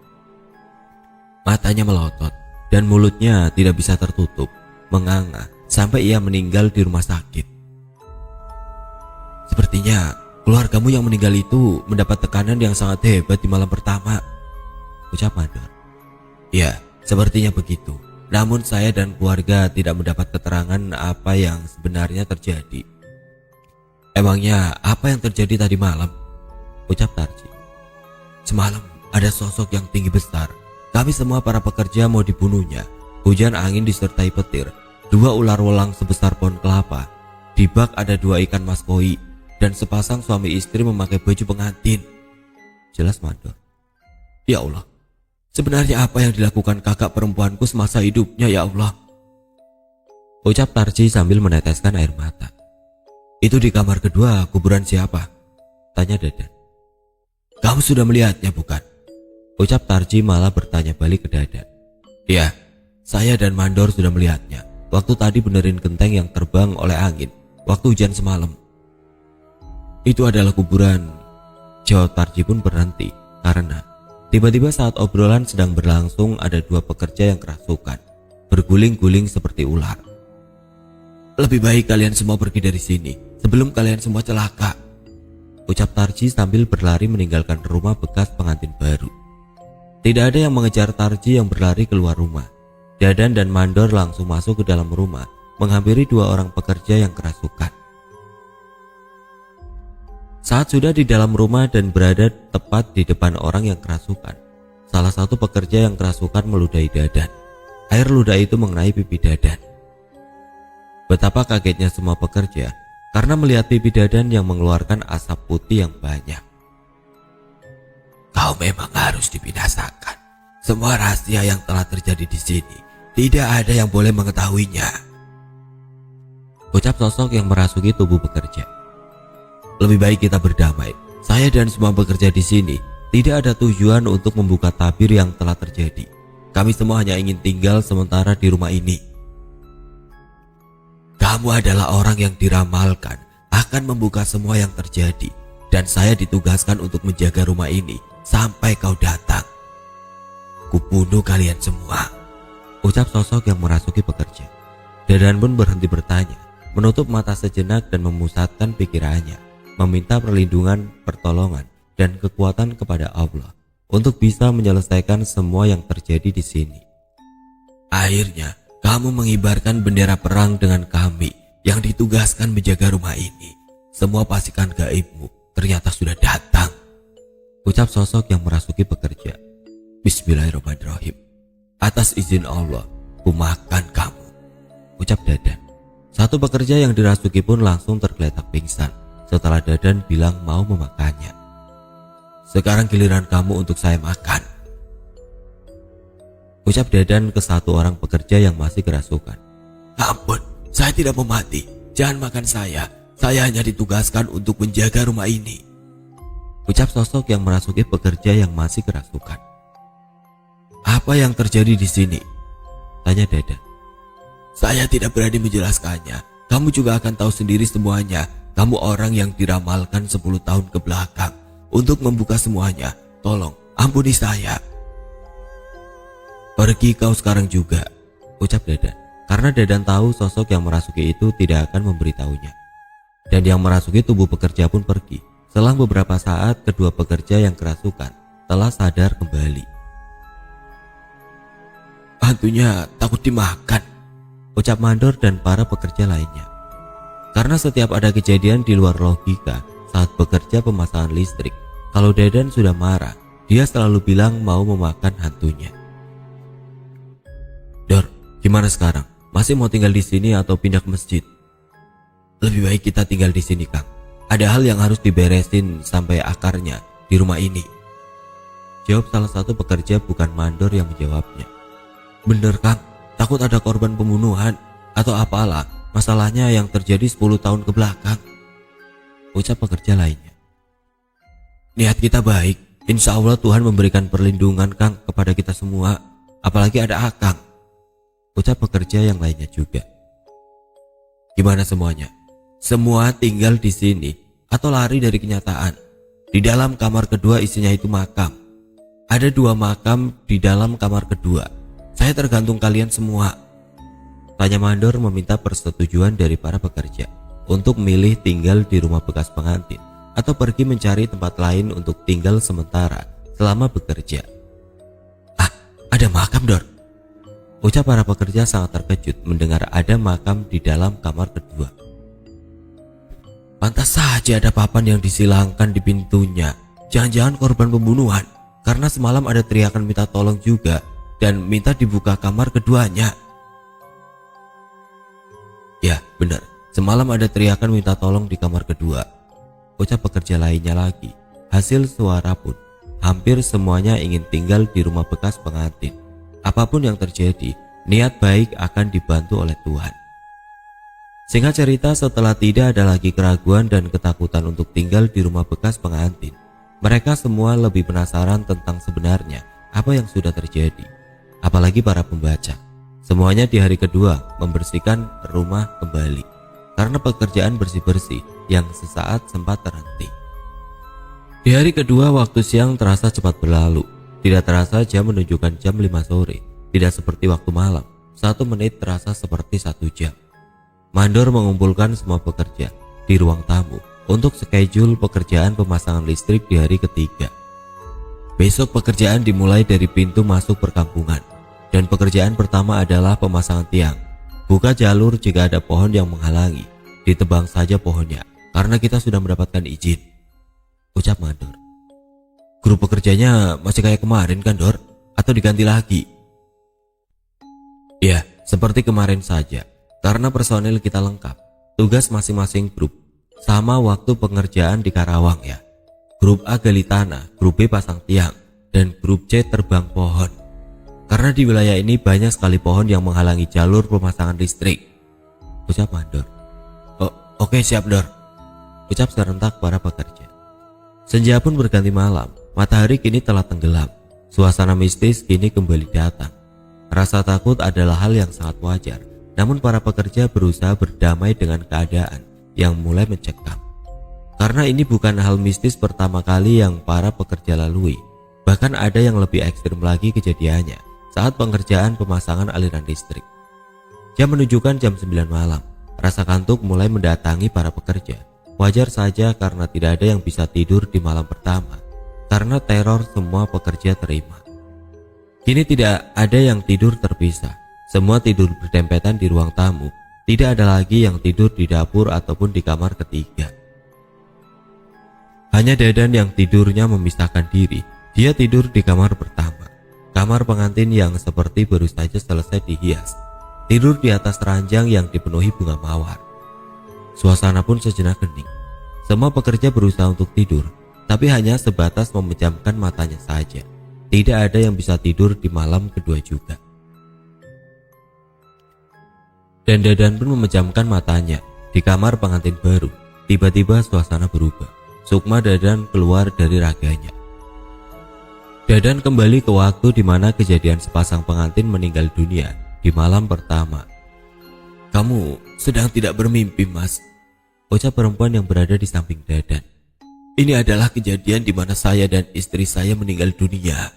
Matanya melotot dan mulutnya tidak bisa tertutup, menganga sampai ia meninggal di rumah sakit. Sepertinya keluargamu yang meninggal itu mendapat tekanan yang sangat hebat di malam pertama, ucap Mandor. Ya, sepertinya begitu. Namun saya dan keluarga tidak mendapat keterangan apa yang sebenarnya terjadi. Emangnya apa yang terjadi tadi malam? Ucap Tarji. Semalam ada sosok yang tinggi besar. Kami semua para pekerja mau dibunuhnya. Hujan angin disertai petir. 2 ular welang sebesar pohon kelapa. Di bak ada 2 ikan mas koi. Dan sepasang suami istri memakai baju pengantin, jelas Mandor. Ya Allah, sebenarnya apa yang dilakukan kakak perempuanku semasa hidupnya, ya Allah, ucap Tarji sambil meneteskan air mata. Itu di kamar kedua kuburan siapa? Tanya Dadan. Kamu sudah melihatnya bukan? Ucap Tarji malah bertanya balik ke Dadan. Ya, saya dan Mandor sudah melihatnya. Waktu tadi benerin genteng yang terbang oleh angin waktu hujan semalam. Itu adalah kuburan. Jawab Tarji pun berhenti karena tiba-tiba saat obrolan sedang berlangsung ada 2 pekerja yang kerasukan, berguling-guling seperti ular. Lebih baik kalian semua pergi dari sini sebelum kalian semua celaka, ucap Tarji sambil berlari meninggalkan rumah bekas pengantin baru. Tidak ada yang mengejar Tarji yang berlari keluar rumah. Dadan dan Mandor langsung masuk ke dalam rumah, menghampiri 2 orang pekerja yang kerasukan. Saat sudah di dalam rumah dan berada tepat di depan orang yang kerasukan, salah satu pekerja yang kerasukan meludahi Dadan. Air ludah itu mengenai pipi Dadan. Betapa kagetnya semua pekerja karena melihat pipi Dadan yang mengeluarkan asap putih yang banyak. Kau memang harus dibinasakan. Semua rahasia yang telah terjadi di sini tidak ada yang boleh mengetahuinya, ucap sosok yang merasuki tubuh pekerja. Lebih baik kita berdamai. Saya dan semua pekerja di sini tidak ada tujuan untuk membuka tabir yang telah terjadi. Kami semua hanya ingin tinggal sementara di rumah ini. Kamu adalah orang yang diramalkan akan membuka semua yang terjadi, dan saya ditugaskan untuk menjaga rumah ini sampai kau datang. Kubunuh kalian semua, ucap sosok yang merasuki pekerja. Dadan pun berhenti bertanya, menutup mata sejenak dan memusatkan pikirannya, meminta perlindungan, pertolongan, dan kekuatan kepada Allah untuk bisa menyelesaikan semua yang terjadi di sini. Akhirnya, kamu mengibarkan bendera perang dengan kami yang ditugaskan menjaga rumah ini. Semua pasukan gaibmu ternyata sudah datang, ucap sosok yang merasuki pekerja. Bismillahirrahmanirrahim. Atas izin Allah, ku makan kamu, ucap Dadan. Satu pekerja yang dirasuki pun langsung tergeletak pingsan setelah Dadan bilang mau memakannya. Sekarang giliran kamu untuk saya makan, ucap Dadan ke satu orang pekerja yang masih kerasukan. Ampun, saya tidak mau mati. Jangan makan saya. Saya hanya ditugaskan untuk menjaga rumah ini, ucap sosok yang merasuki pekerja yang masih kerasukan. Apa yang terjadi di sini? Tanya Dadan. Saya tidak berani menjelaskannya. Kamu juga akan tahu sendiri semuanya. Kamu orang yang diramalkan 10 tahun ke belakang untuk membuka semuanya. Tolong, ampuni saya. Pergi kau sekarang juga, ucap Dadan. Karena Dadan tahu sosok yang merasuki itu tidak akan memberitahunya. Dan yang merasuki tubuh pekerja pun pergi. Selang beberapa saat, kedua pekerja yang kerasukan telah sadar kembali. "Hantunya takut dimakan," ucap Mandor dan para pekerja lainnya. Karena setiap ada kejadian di luar logika saat bekerja pemasangan listrik, kalau Dadan sudah marah, dia selalu bilang mau memakan hantunya. "Dor, gimana sekarang? Masih mau tinggal di sini atau pindah ke masjid?" "Lebih baik kita tinggal di sini, Kang. Ada hal yang harus diberesin sampai akarnya di rumah ini," jawab salah satu pekerja, bukan Mandor yang menjawabnya. "Bener, Kang. Takut ada korban pembunuhan atau apalah masalahnya yang terjadi 10 tahun ke belakang," ucap pekerja lainnya. "Niat kita baik. Insya Allah Tuhan memberikan perlindungan, Kang, kepada kita semua. Apalagi ada Akang," ucap pekerja yang lainnya juga. "Gimana semuanya? Semua tinggal di sini atau lari dari kenyataan? Di dalam kamar kedua isinya itu makam. Ada 2 makam di dalam kamar kedua. Saya tergantung kalian semua," tanya Mandor meminta persetujuan dari para pekerja untuk milih tinggal di rumah bekas pengantin atau pergi mencari tempat lain untuk tinggal sementara selama bekerja. "Ah, ada makam, Dor," ucap para pekerja sangat terkejut mendengar ada makam di dalam kamar kedua. "Pantas saja ada papan yang disilangkan di pintunya. Jangan-jangan korban pembunuhan, karena semalam ada teriakan minta tolong juga dan minta dibuka kamar keduanya." "Ya, benar. Semalam ada teriakan minta tolong di kamar kedua," ucap pekerja lainnya lagi. Hasil suara pun, hampir semuanya ingin tinggal di rumah bekas pengantin. Apapun yang terjadi, niat baik akan dibantu oleh Tuhan. Singkat cerita, setelah tidak ada lagi keraguan dan ketakutan untuk tinggal di rumah bekas pengantin, mereka semua lebih penasaran tentang sebenarnya apa yang sudah terjadi. Apalagi para pembaca. Semuanya di hari kedua membersihkan rumah kembali karena pekerjaan bersih-bersih yang sesaat sempat terhenti. Di hari kedua, waktu siang terasa cepat berlalu. Tidak terasa jam menunjukkan jam 5 sore. Tidak seperti waktu malam, 1 menit terasa seperti 1 jam. Mandor mengumpulkan semua pekerja di ruang tamu untuk schedule pekerjaan pemasangan listrik di hari ketiga. Besok pekerjaan dimulai dari pintu masuk perkampungan, dan pekerjaan pertama adalah pemasangan tiang. Buka jalur jika ada pohon yang menghalangi, ditebang saja pohonnya karena kita sudah mendapatkan izin, ucap Mandor. "Grup pekerjanya masih kayak kemarin kan, Dor? Atau diganti lagi?" "Ya, seperti kemarin saja, karena personil kita lengkap. Tugas masing-masing grup sama waktu pengerjaan di Karawang ya. Grup A gali tanah, grup B pasang tiang, dan grup C terbang pohon. Karena di wilayah ini banyak sekali pohon yang menghalangi jalur pemasangan listrik," ucap Mandor. "Oh, oke, siap, Dor," ucap serentak para pekerja. Senja pun berganti malam. Matahari kini telah tenggelam. Suasana mistis kini kembali datang. Rasa takut adalah hal yang sangat wajar, namun para pekerja berusaha berdamai dengan keadaan yang mulai mencekam. Karena ini bukan hal mistis pertama kali yang para pekerja lalui. Bahkan ada yang lebih ekstrim lagi kejadiannya saat pengerjaan pemasangan aliran listrik. Jam menunjukkan jam 9 malam. Rasa kantuk mulai mendatangi para pekerja. Wajar saja karena tidak ada yang bisa tidur di malam pertama, karena teror semua pekerja terima. Kini tidak ada yang tidur terpisah. Semua tidur berdempetan di ruang tamu. Tidak ada lagi yang tidur di dapur ataupun di kamar ketiga. Hanya Dadan yang tidurnya memisahkan diri. Dia tidur di kamar pertama, kamar pengantin yang seperti baru saja selesai dihias. Tidur di atas ranjang yang dipenuhi bunga mawar. Suasana pun sejenak hening. Semua pekerja berusaha untuk tidur, tapi hanya sebatas memejamkan matanya saja. Tidak ada yang bisa tidur di malam kedua juga. Dan Dadan pun memejamkan matanya di kamar pengantin baru. Tiba-tiba suasana berubah. Sukma Dadan keluar dari raganya. Dadan kembali ke waktu di mana kejadian sepasang pengantin meninggal dunia di malam pertama. "Kamu sedang tidak bermimpi, Mas," ucap perempuan yang berada di samping Dadan. "Ini adalah kejadian di mana saya dan istri saya meninggal dunia,"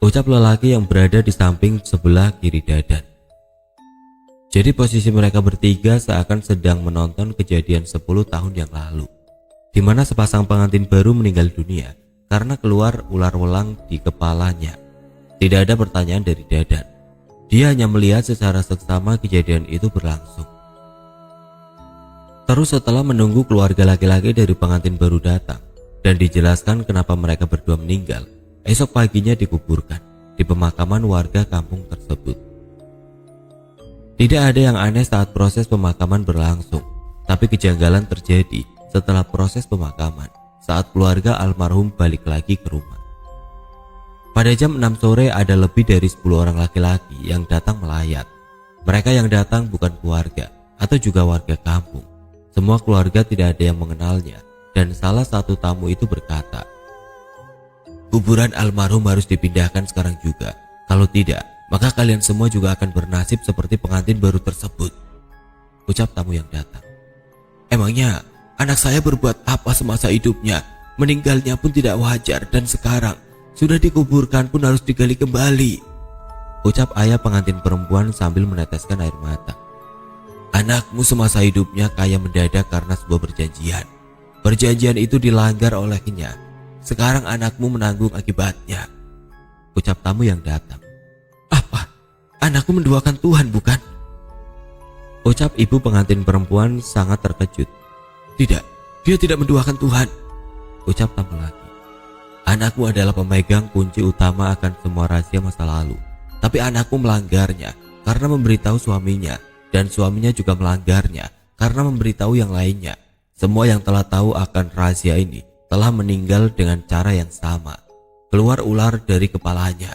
ucap lelaki yang berada di samping sebelah kiri Dadan. Jadi posisi mereka bertiga seakan sedang menonton kejadian 10 tahun yang lalu, di mana sepasang pengantin baru meninggal dunia karena keluar ular welang di kepalanya. Tidak ada pertanyaan dari Dadan. Dia hanya melihat secara seksama kejadian itu berlangsung. Terus setelah menunggu keluarga laki-laki dari pengantin baru datang dan dijelaskan kenapa mereka berdua meninggal, esok paginya dikuburkan di pemakaman warga kampung tersebut. Tidak ada yang aneh saat proses pemakaman berlangsung, tapi kejanggalan terjadi setelah proses pemakaman saat keluarga almarhum balik lagi ke rumah. Pada jam 6 sore ada lebih dari 10 orang laki-laki yang datang melayat. Mereka yang datang bukan keluarga atau juga warga kampung. Semua keluarga tidak ada yang mengenalnya, dan salah satu tamu itu berkata, "Kuburan almarhum harus dipindahkan sekarang juga. Kalau tidak, maka kalian semua juga akan bernasib seperti pengantin baru tersebut," ucap tamu yang datang. "Emangnya anak saya berbuat apa semasa hidupnya? Meninggalnya pun tidak wajar, dan sekarang sudah dikuburkan pun harus digali kembali," ucap ayah pengantin perempuan sambil meneteskan air mata. "Anakmu semasa hidupnya kaya mendadak karena sebuah perjanjian. Perjanjian itu dilanggar olehnya. Sekarang anakmu menanggung akibatnya," ucap tamu yang datang. "Apa? Anakku menduakan Tuhan, bukan?" ucap ibu pengantin perempuan sangat terkejut. "Tidak, dia tidak menduakan Tuhan," ucap tamu lagi. "Anakmu adalah pemegang kunci utama akan semua rahasia masa lalu. Tapi anakku melanggarnya karena memberitahu suaminya, dan suaminya juga melanggarnya karena memberitahu yang lainnya. Semua yang telah tahu akan rahasia ini telah meninggal dengan cara yang sama. Keluar ular dari kepalanya."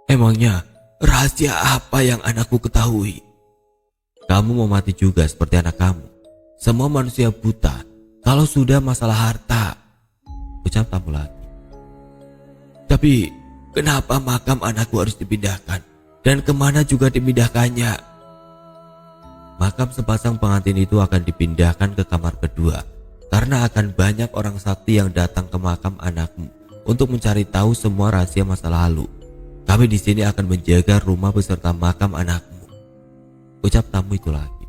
"Emangnya rahasia apa yang anakku ketahui?" "Kamu mau mati juga seperti anak kamu. Semua manusia buta kalau sudah masalah harta," ucap tamu lagi. "Tapi kenapa makam anakku harus dipindahkan? Dan kemana juga dipindahkannya?" "Makam sepasang pengantin itu akan dipindahkan ke kamar kedua, karena akan banyak orang sakti yang datang ke makam anakmu untuk mencari tahu semua rahasia masa lalu. Kami di sini akan menjaga rumah beserta makam anakmu," ucap tamu itu lagi.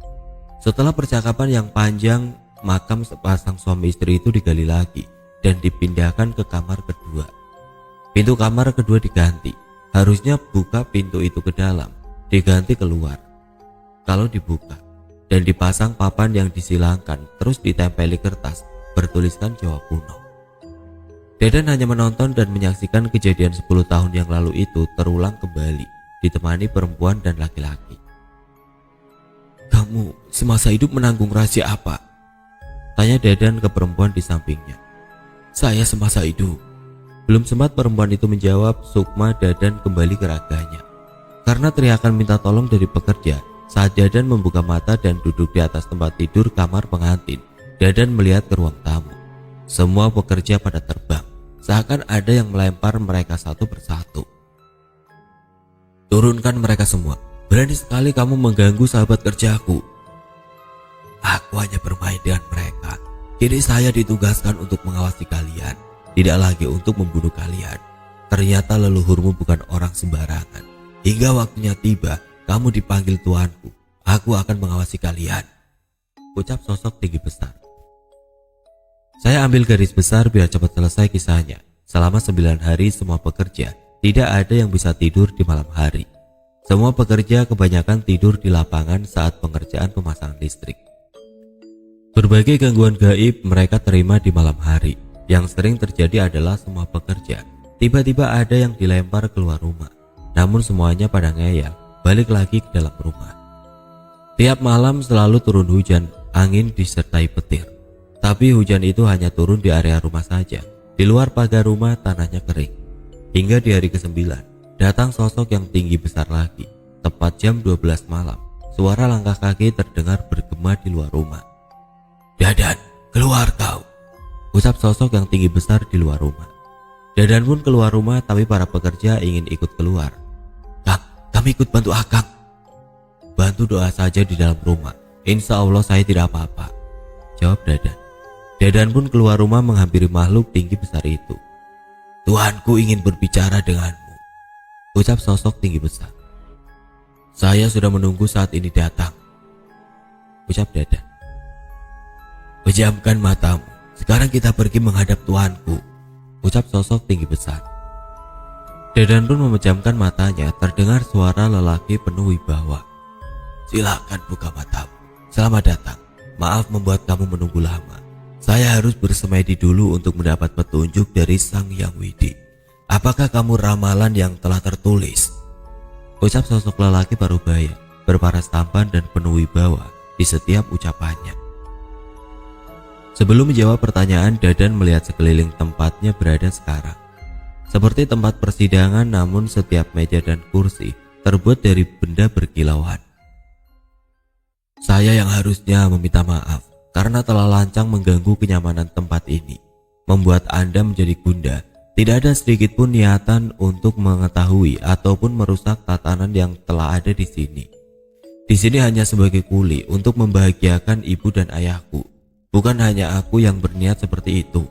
Setelah percakapan yang panjang, makam sepasang suami istri itu digali lagi dan dipindahkan ke kamar kedua. Pintu kamar kedua diganti. Harusnya buka pintu itu ke dalam, diganti keluar. Kalau dibuka dan dipasang papan yang disilangkan, terus ditempeli kertas bertuliskan Jawa kuno. Dadan hanya menonton dan menyaksikan kejadian 10 tahun yang lalu itu terulang kembali, ditemani perempuan dan laki-laki. "Kamu semasa hidup menanggung rahasia apa?" tanya Dadan ke perempuan di sampingnya. "Saya semasa hidup." Belum sempat perempuan itu menjawab, Sukma Dadan kembali ke raganya. Karena teriakan minta tolong dari pekerja, saat Dadan membuka mata dan duduk di atas tempat tidur kamar pengantin, Dadan melihat ke ruang tamu. Semua pekerja pada terbang, seakan ada yang melempar mereka satu persatu. "Turunkan mereka semua. Berani sekali kamu mengganggu sahabat kerjaku." "Aku hanya bermain dengan mereka. Kini saya ditugaskan untuk mengawasi kalian, tidak lagi untuk membunuh kalian. Ternyata leluhurmu bukan orang sembarangan. Hingga waktunya tiba, kamu dipanggil tuanku. Aku akan mengawasi kalian," ucap sosok tinggi besar. Saya ambil garis besar biar cepat selesai kisahnya. Selama 9 hari semua pekerja tidak ada yang bisa tidur di malam hari. Semua pekerja kebanyakan tidur di lapangan saat pengerjaan pemasangan listrik. Berbagai gangguan gaib mereka terima di malam hari. Yang sering terjadi adalah semua pekerja tiba-tiba ada yang dilempar keluar rumah. Namun semuanya pada ngeyel balik lagi ke dalam rumah. Tiap malam selalu turun hujan, angin disertai petir. Tapi hujan itu hanya turun di area rumah saja. Di luar pagar rumah tanahnya kering. Hingga di hari ke-9 datang sosok yang tinggi besar lagi. Tepat jam 12 malam, suara langkah kaki terdengar bergema di luar rumah. "Dadan, keluar kau," ucap sosok yang tinggi besar di luar rumah. Dadan pun keluar rumah, tapi para pekerja ingin ikut keluar. "Kang, kami ikut bantu Akang." "Bantu doa saja di dalam rumah. Insya Allah saya tidak apa-apa," jawab Dadan. Dadan pun keluar rumah menghampiri makhluk tinggi besar itu. "Tuanku ingin berbicara denganmu," ucap sosok tinggi besar. "Saya sudah menunggu saat ini datang," ucap Dadan. "Pejamkan matamu. Sekarang kita pergi menghadap tuanku. ucap sosok tinggi besar. Dadan pun memejamkan matanya, terdengar suara lelaki penuh wibawa. Silakan buka matamu. Selamat datang. Maaf membuat kamu menunggu lama. Saya harus bersemedi dulu untuk mendapat petunjuk dari Sang Hyang Widi. Apakah kamu ramalan yang telah tertulis? Ucap sosok lelaki parubaya, berparas tampan dan penuh wibawa di setiap ucapannya. Sebelum menjawab pertanyaan, Dadan melihat sekeliling tempatnya berada sekarang. Seperti tempat persidangan, namun setiap meja dan kursi terbuat dari benda berkilauan. Saya yang harusnya meminta maaf karena telah lancang mengganggu kenyamanan tempat ini, membuat Anda menjadi gunda. Tidak ada sedikit pun niatan untuk mengetahui ataupun merusak tatanan yang telah ada di sini. Di sini hanya sebagai kuli untuk membahagiakan ibu dan ayahku. Bukan hanya aku yang berniat seperti itu,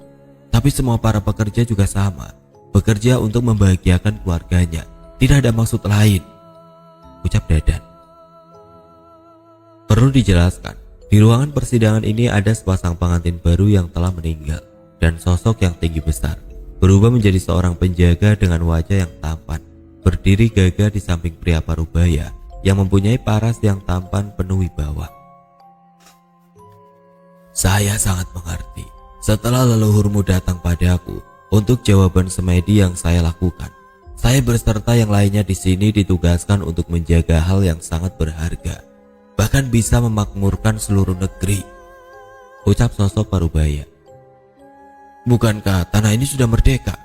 tapi semua para pekerja juga sama. Bekerja untuk membahagiakan keluarganya, tidak ada maksud lain, ucap Dadan. Perlu dijelaskan, di ruangan persidangan ini ada sepasang pengantin baru yang telah meninggal, dan sosok yang tinggi besar berubah menjadi seorang penjaga dengan wajah yang tampan, berdiri gagah di samping pria parubaya yang mempunyai paras yang tampan penuh wibawa. Saya sangat mengerti. Setelah leluhurmu datang padaku untuk jawaban semedi yang saya lakukan, saya berserta yang lainnya di sini ditugaskan untuk menjaga hal yang sangat berharga, bahkan bisa memakmurkan seluruh negeri, ucap sosok parubaya. Bukankah tanah ini sudah merdeka?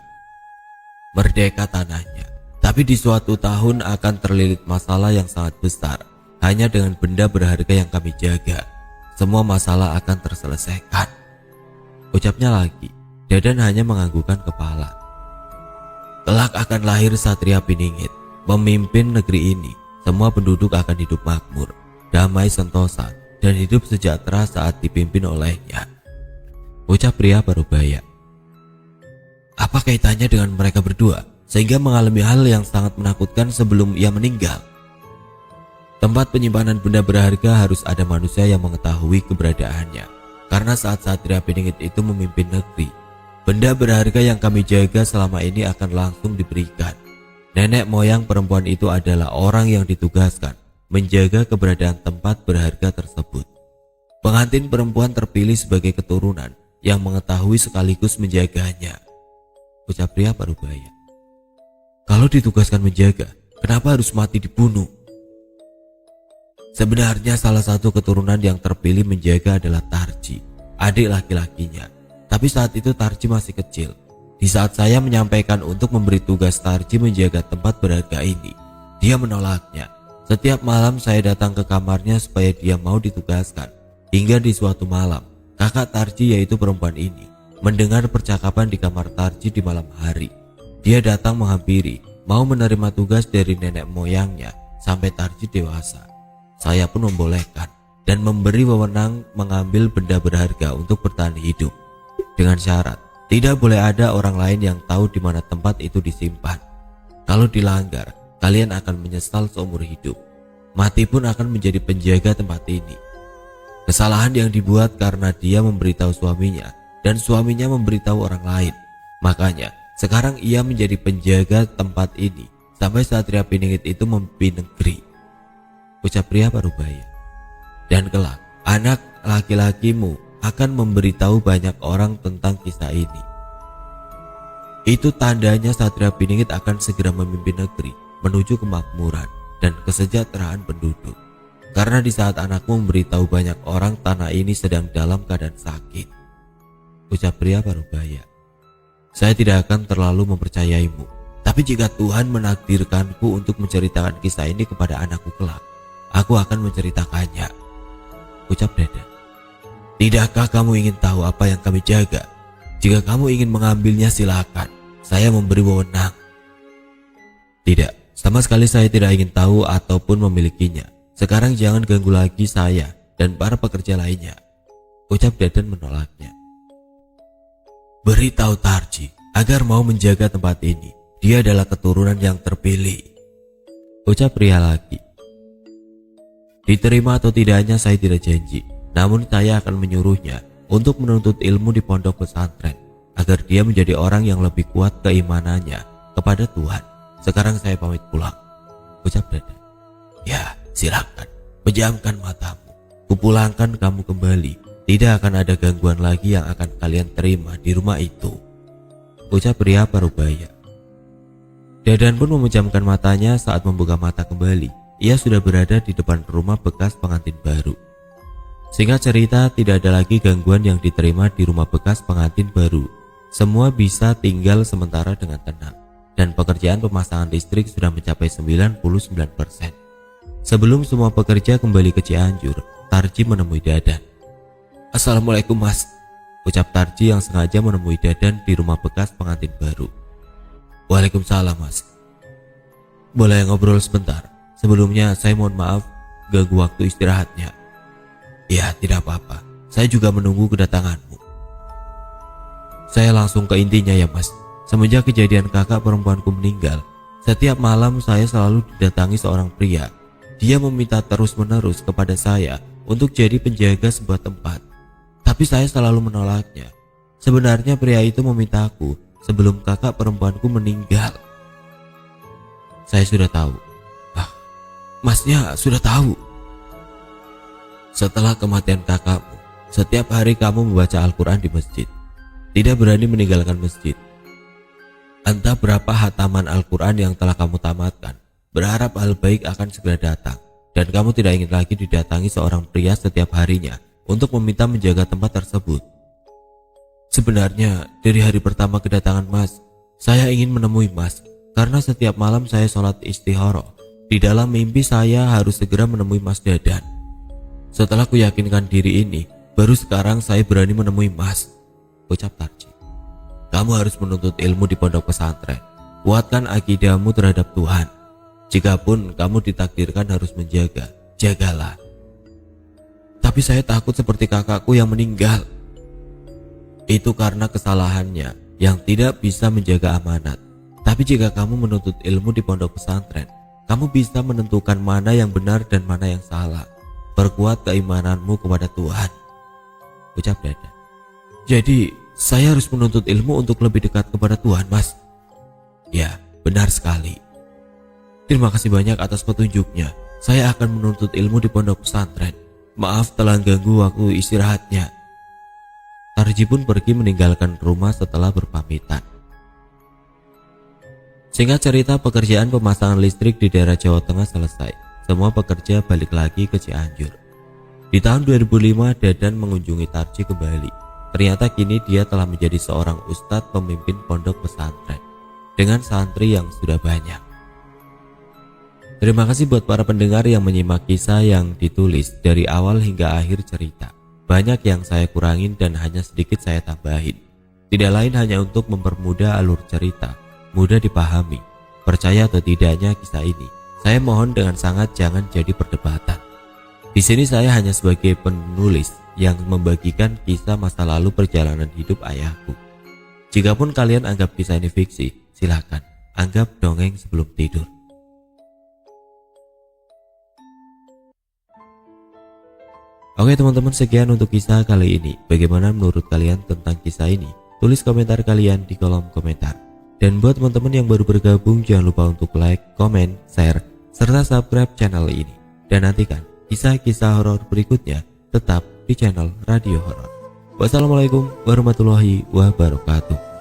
Merdeka tanahnya, tapi di suatu tahun akan terlilit masalah yang sangat besar. Hanya dengan benda berharga yang kami jaga, semua masalah akan terselesaikan, ucapnya lagi. Dadan hanya menganggukkan kepala. Kelak akan lahir Satria Piningit, memimpin negeri ini. Semua penduduk akan hidup makmur, damai sentosa, dan hidup sejahtera saat dipimpin olehnya, ucap pria parubaya. Apa kaitannya dengan mereka berdua sehingga mengalami hal yang sangat menakutkan sebelum ia meninggal? Tempat penyimpanan benda berharga harus ada manusia yang mengetahui keberadaannya, karena saat Satria Piningit itu memimpin negeri, benda berharga yang kami jaga selama ini akan langsung diberikan. Nenek moyang perempuan itu adalah orang yang ditugaskan menjaga keberadaan tempat berharga tersebut. Pengantin perempuan terpilih sebagai keturunan yang mengetahui sekaligus menjaganya, ucap pria parubaya. Kalau ditugaskan menjaga, kenapa harus mati dibunuh? Sebenarnya salah satu keturunan yang terpilih menjaga adalah Tarji, adik laki-lakinya. Tapi saat itu Tarji masih kecil. Di saat saya menyampaikan untuk memberi tugas Tarji menjaga tempat berharga ini, dia menolaknya. Setiap malam saya datang ke kamarnya supaya dia mau ditugaskan. Hingga di suatu malam, kakak Tarji yaitu perempuan ini mendengar percakapan di kamar Tarji di malam hari. Dia datang menghampiri, mau menerima tugas dari nenek moyangnya sampai Tarji dewasa. Saya pun membolehkan dan memberi wewenang mengambil benda berharga untuk bertahan hidup. Dengan syarat, tidak boleh ada orang lain yang tahu di mana tempat itu disimpan. Kalau dilanggar, kalian akan menyesal seumur hidup. Mati pun akan menjadi penjaga tempat ini. Kesalahan yang dibuat karena dia memberitahu suaminya dan suaminya memberitahu orang lain. Makanya, sekarang ia menjadi penjaga tempat ini sampai Satria Piningit itu memimpin negeri, ucap pria parubaya. Dan kelak, anak laki-lakimu akan memberitahu banyak orang tentang kisah ini. Itu tandanya Satria Piningit akan segera memimpin negeri menuju kemakmuran dan kesejahteraan penduduk. Karena di saat anakmu memberitahu banyak orang tanah ini sedang dalam keadaan sakit, ucap pria parubaya. Saya tidak akan terlalu mempercayaimu, tapi jika Tuhan menakdirkanku untuk menceritakan kisah ini kepada anakku kelak, aku akan menceritakannya, ucap Dadan. Tidakkah kamu ingin tahu apa yang kami jaga? Jika kamu ingin mengambilnya silakan, saya memberi wewenang. Tidak, sama sekali saya tidak ingin tahu ataupun memilikinya. Sekarang jangan ganggu lagi saya dan para pekerja lainnya, ucap Dadan menolaknya. Beritahu Tarji agar mau menjaga tempat ini. Dia adalah keturunan yang terpilih, ucap pria lagi. Diterima atau tidaknya saya tidak janji, namun saya akan menyuruhnya untuk menuntut ilmu di pondok pesantren. agar dia menjadi orang yang lebih kuat keimanannya kepada Tuhan. Sekarang saya pamit pulang, ucap Dadan. Ya, silakan, pejamkan matamu. Kupulangkan kamu kembali. Tidak akan ada gangguan lagi yang akan kalian terima di rumah itu, ucap pria parubaya. Dadan pun memejamkan matanya. Saat membuka mata kembali, ia sudah berada di depan rumah bekas pengantin baru. Singkat cerita, tidak ada lagi gangguan yang diterima di rumah bekas pengantin baru. Semua bisa tinggal sementara dengan tenang, dan pekerjaan pemasangan listrik sudah mencapai 99%. Sebelum semua pekerja kembali ke Cianjur, Tarji menemui Dadan. Assalamualaikum mas, ucap Tarji yang sengaja menemui Dadan di rumah bekas pengantin baru. Waalaikumsalam mas. Boleh ngobrol sebentar? Sebelumnya saya mohon maaf ganggu waktu istirahatnya. Ya, tidak apa-apa. Saya juga menunggu kedatanganmu. Saya langsung ke intinya ya mas. Semenjak kejadian kakak perempuanku meninggal, setiap malam saya selalu didatangi seorang pria. Dia meminta terus-menerus kepada saya untuk jadi penjaga sebuah tempat. Tapi saya selalu menolaknya. Sebenarnya pria itu memintaku sebelum kakak perempuanku meninggal. Saya sudah tahu. Masnya sudah tahu. Setelah kematian kakakmu, setiap hari kamu membaca Al-Quran di masjid. Tidak berani meninggalkan masjid. Entah berapa hataman Al-Quran yang telah kamu tamatkan, berharap hal baik akan segera datang, dan kamu tidak ingin lagi didatangi seorang pria setiap harinya untuk meminta menjaga tempat tersebut. Sebenarnya dari hari pertama kedatangan mas, saya ingin menemui mas, karena setiap malam saya sholat istikharah. Di dalam mimpi saya harus segera menemui Mas Dadan. Setelah kuyakinkan diri ini, baru sekarang saya berani menemui mas, ucap Tarji. Kamu harus menuntut ilmu di pondok pesantren. Kuatkan akidahmu terhadap Tuhan. Jikapun kamu ditakdirkan harus menjaga, jagalah. Tapi saya takut seperti kakakku yang meninggal. Itu karena kesalahannya yang tidak bisa menjaga amanat. Tapi jika kamu menuntut ilmu di pondok pesantren, kamu bisa menentukan mana yang benar dan mana yang salah. Perkuat keimananmu kepada Tuhan, ucap Dadan. Jadi saya harus menuntut ilmu untuk lebih dekat kepada Tuhan mas? Ya, benar sekali. Terima kasih banyak atas petunjuknya. Saya akan menuntut ilmu di pondok pesantren. Maaf telah ganggu waktu istirahatnya. Tarji pun pergi meninggalkan rumah setelah berpamitan. Singkat cerita, pekerjaan pemasangan listrik di daerah Jawa Tengah selesai. Semua pekerja balik lagi ke Cianjur. Di tahun 2005, Dadan mengunjungi Tarji kembali. Ternyata kini dia telah menjadi seorang ustadz pemimpin pondok pesantren dengan santri yang sudah banyak. Terima kasih buat para pendengar yang menyimak kisah yang ditulis dari awal hingga akhir cerita. Banyak yang saya kurangin dan hanya sedikit saya tambahin. Tidak lain hanya untuk mempermudah alur cerita, mudah dipahami. Percaya atau tidaknya kisah ini, saya mohon dengan sangat jangan jadi perdebatan. Di sini saya hanya sebagai penulis yang membagikan kisah masa lalu perjalanan hidup ayahku. Jikapun kalian anggap kisah ini fiksi, silakan anggap dongeng sebelum tidur. Oke teman-teman, sekian untuk kisah kali ini. Bagaimana menurut kalian tentang kisah ini? Tulis komentar kalian di kolom komentar. Dan buat teman-teman yang baru bergabung, jangan lupa untuk like, komen, share, serta subscribe channel ini. Dan nantikan kisah-kisah horor berikutnya tetap di channel Radio Horor. Wassalamualaikum warahmatullahi wabarakatuh.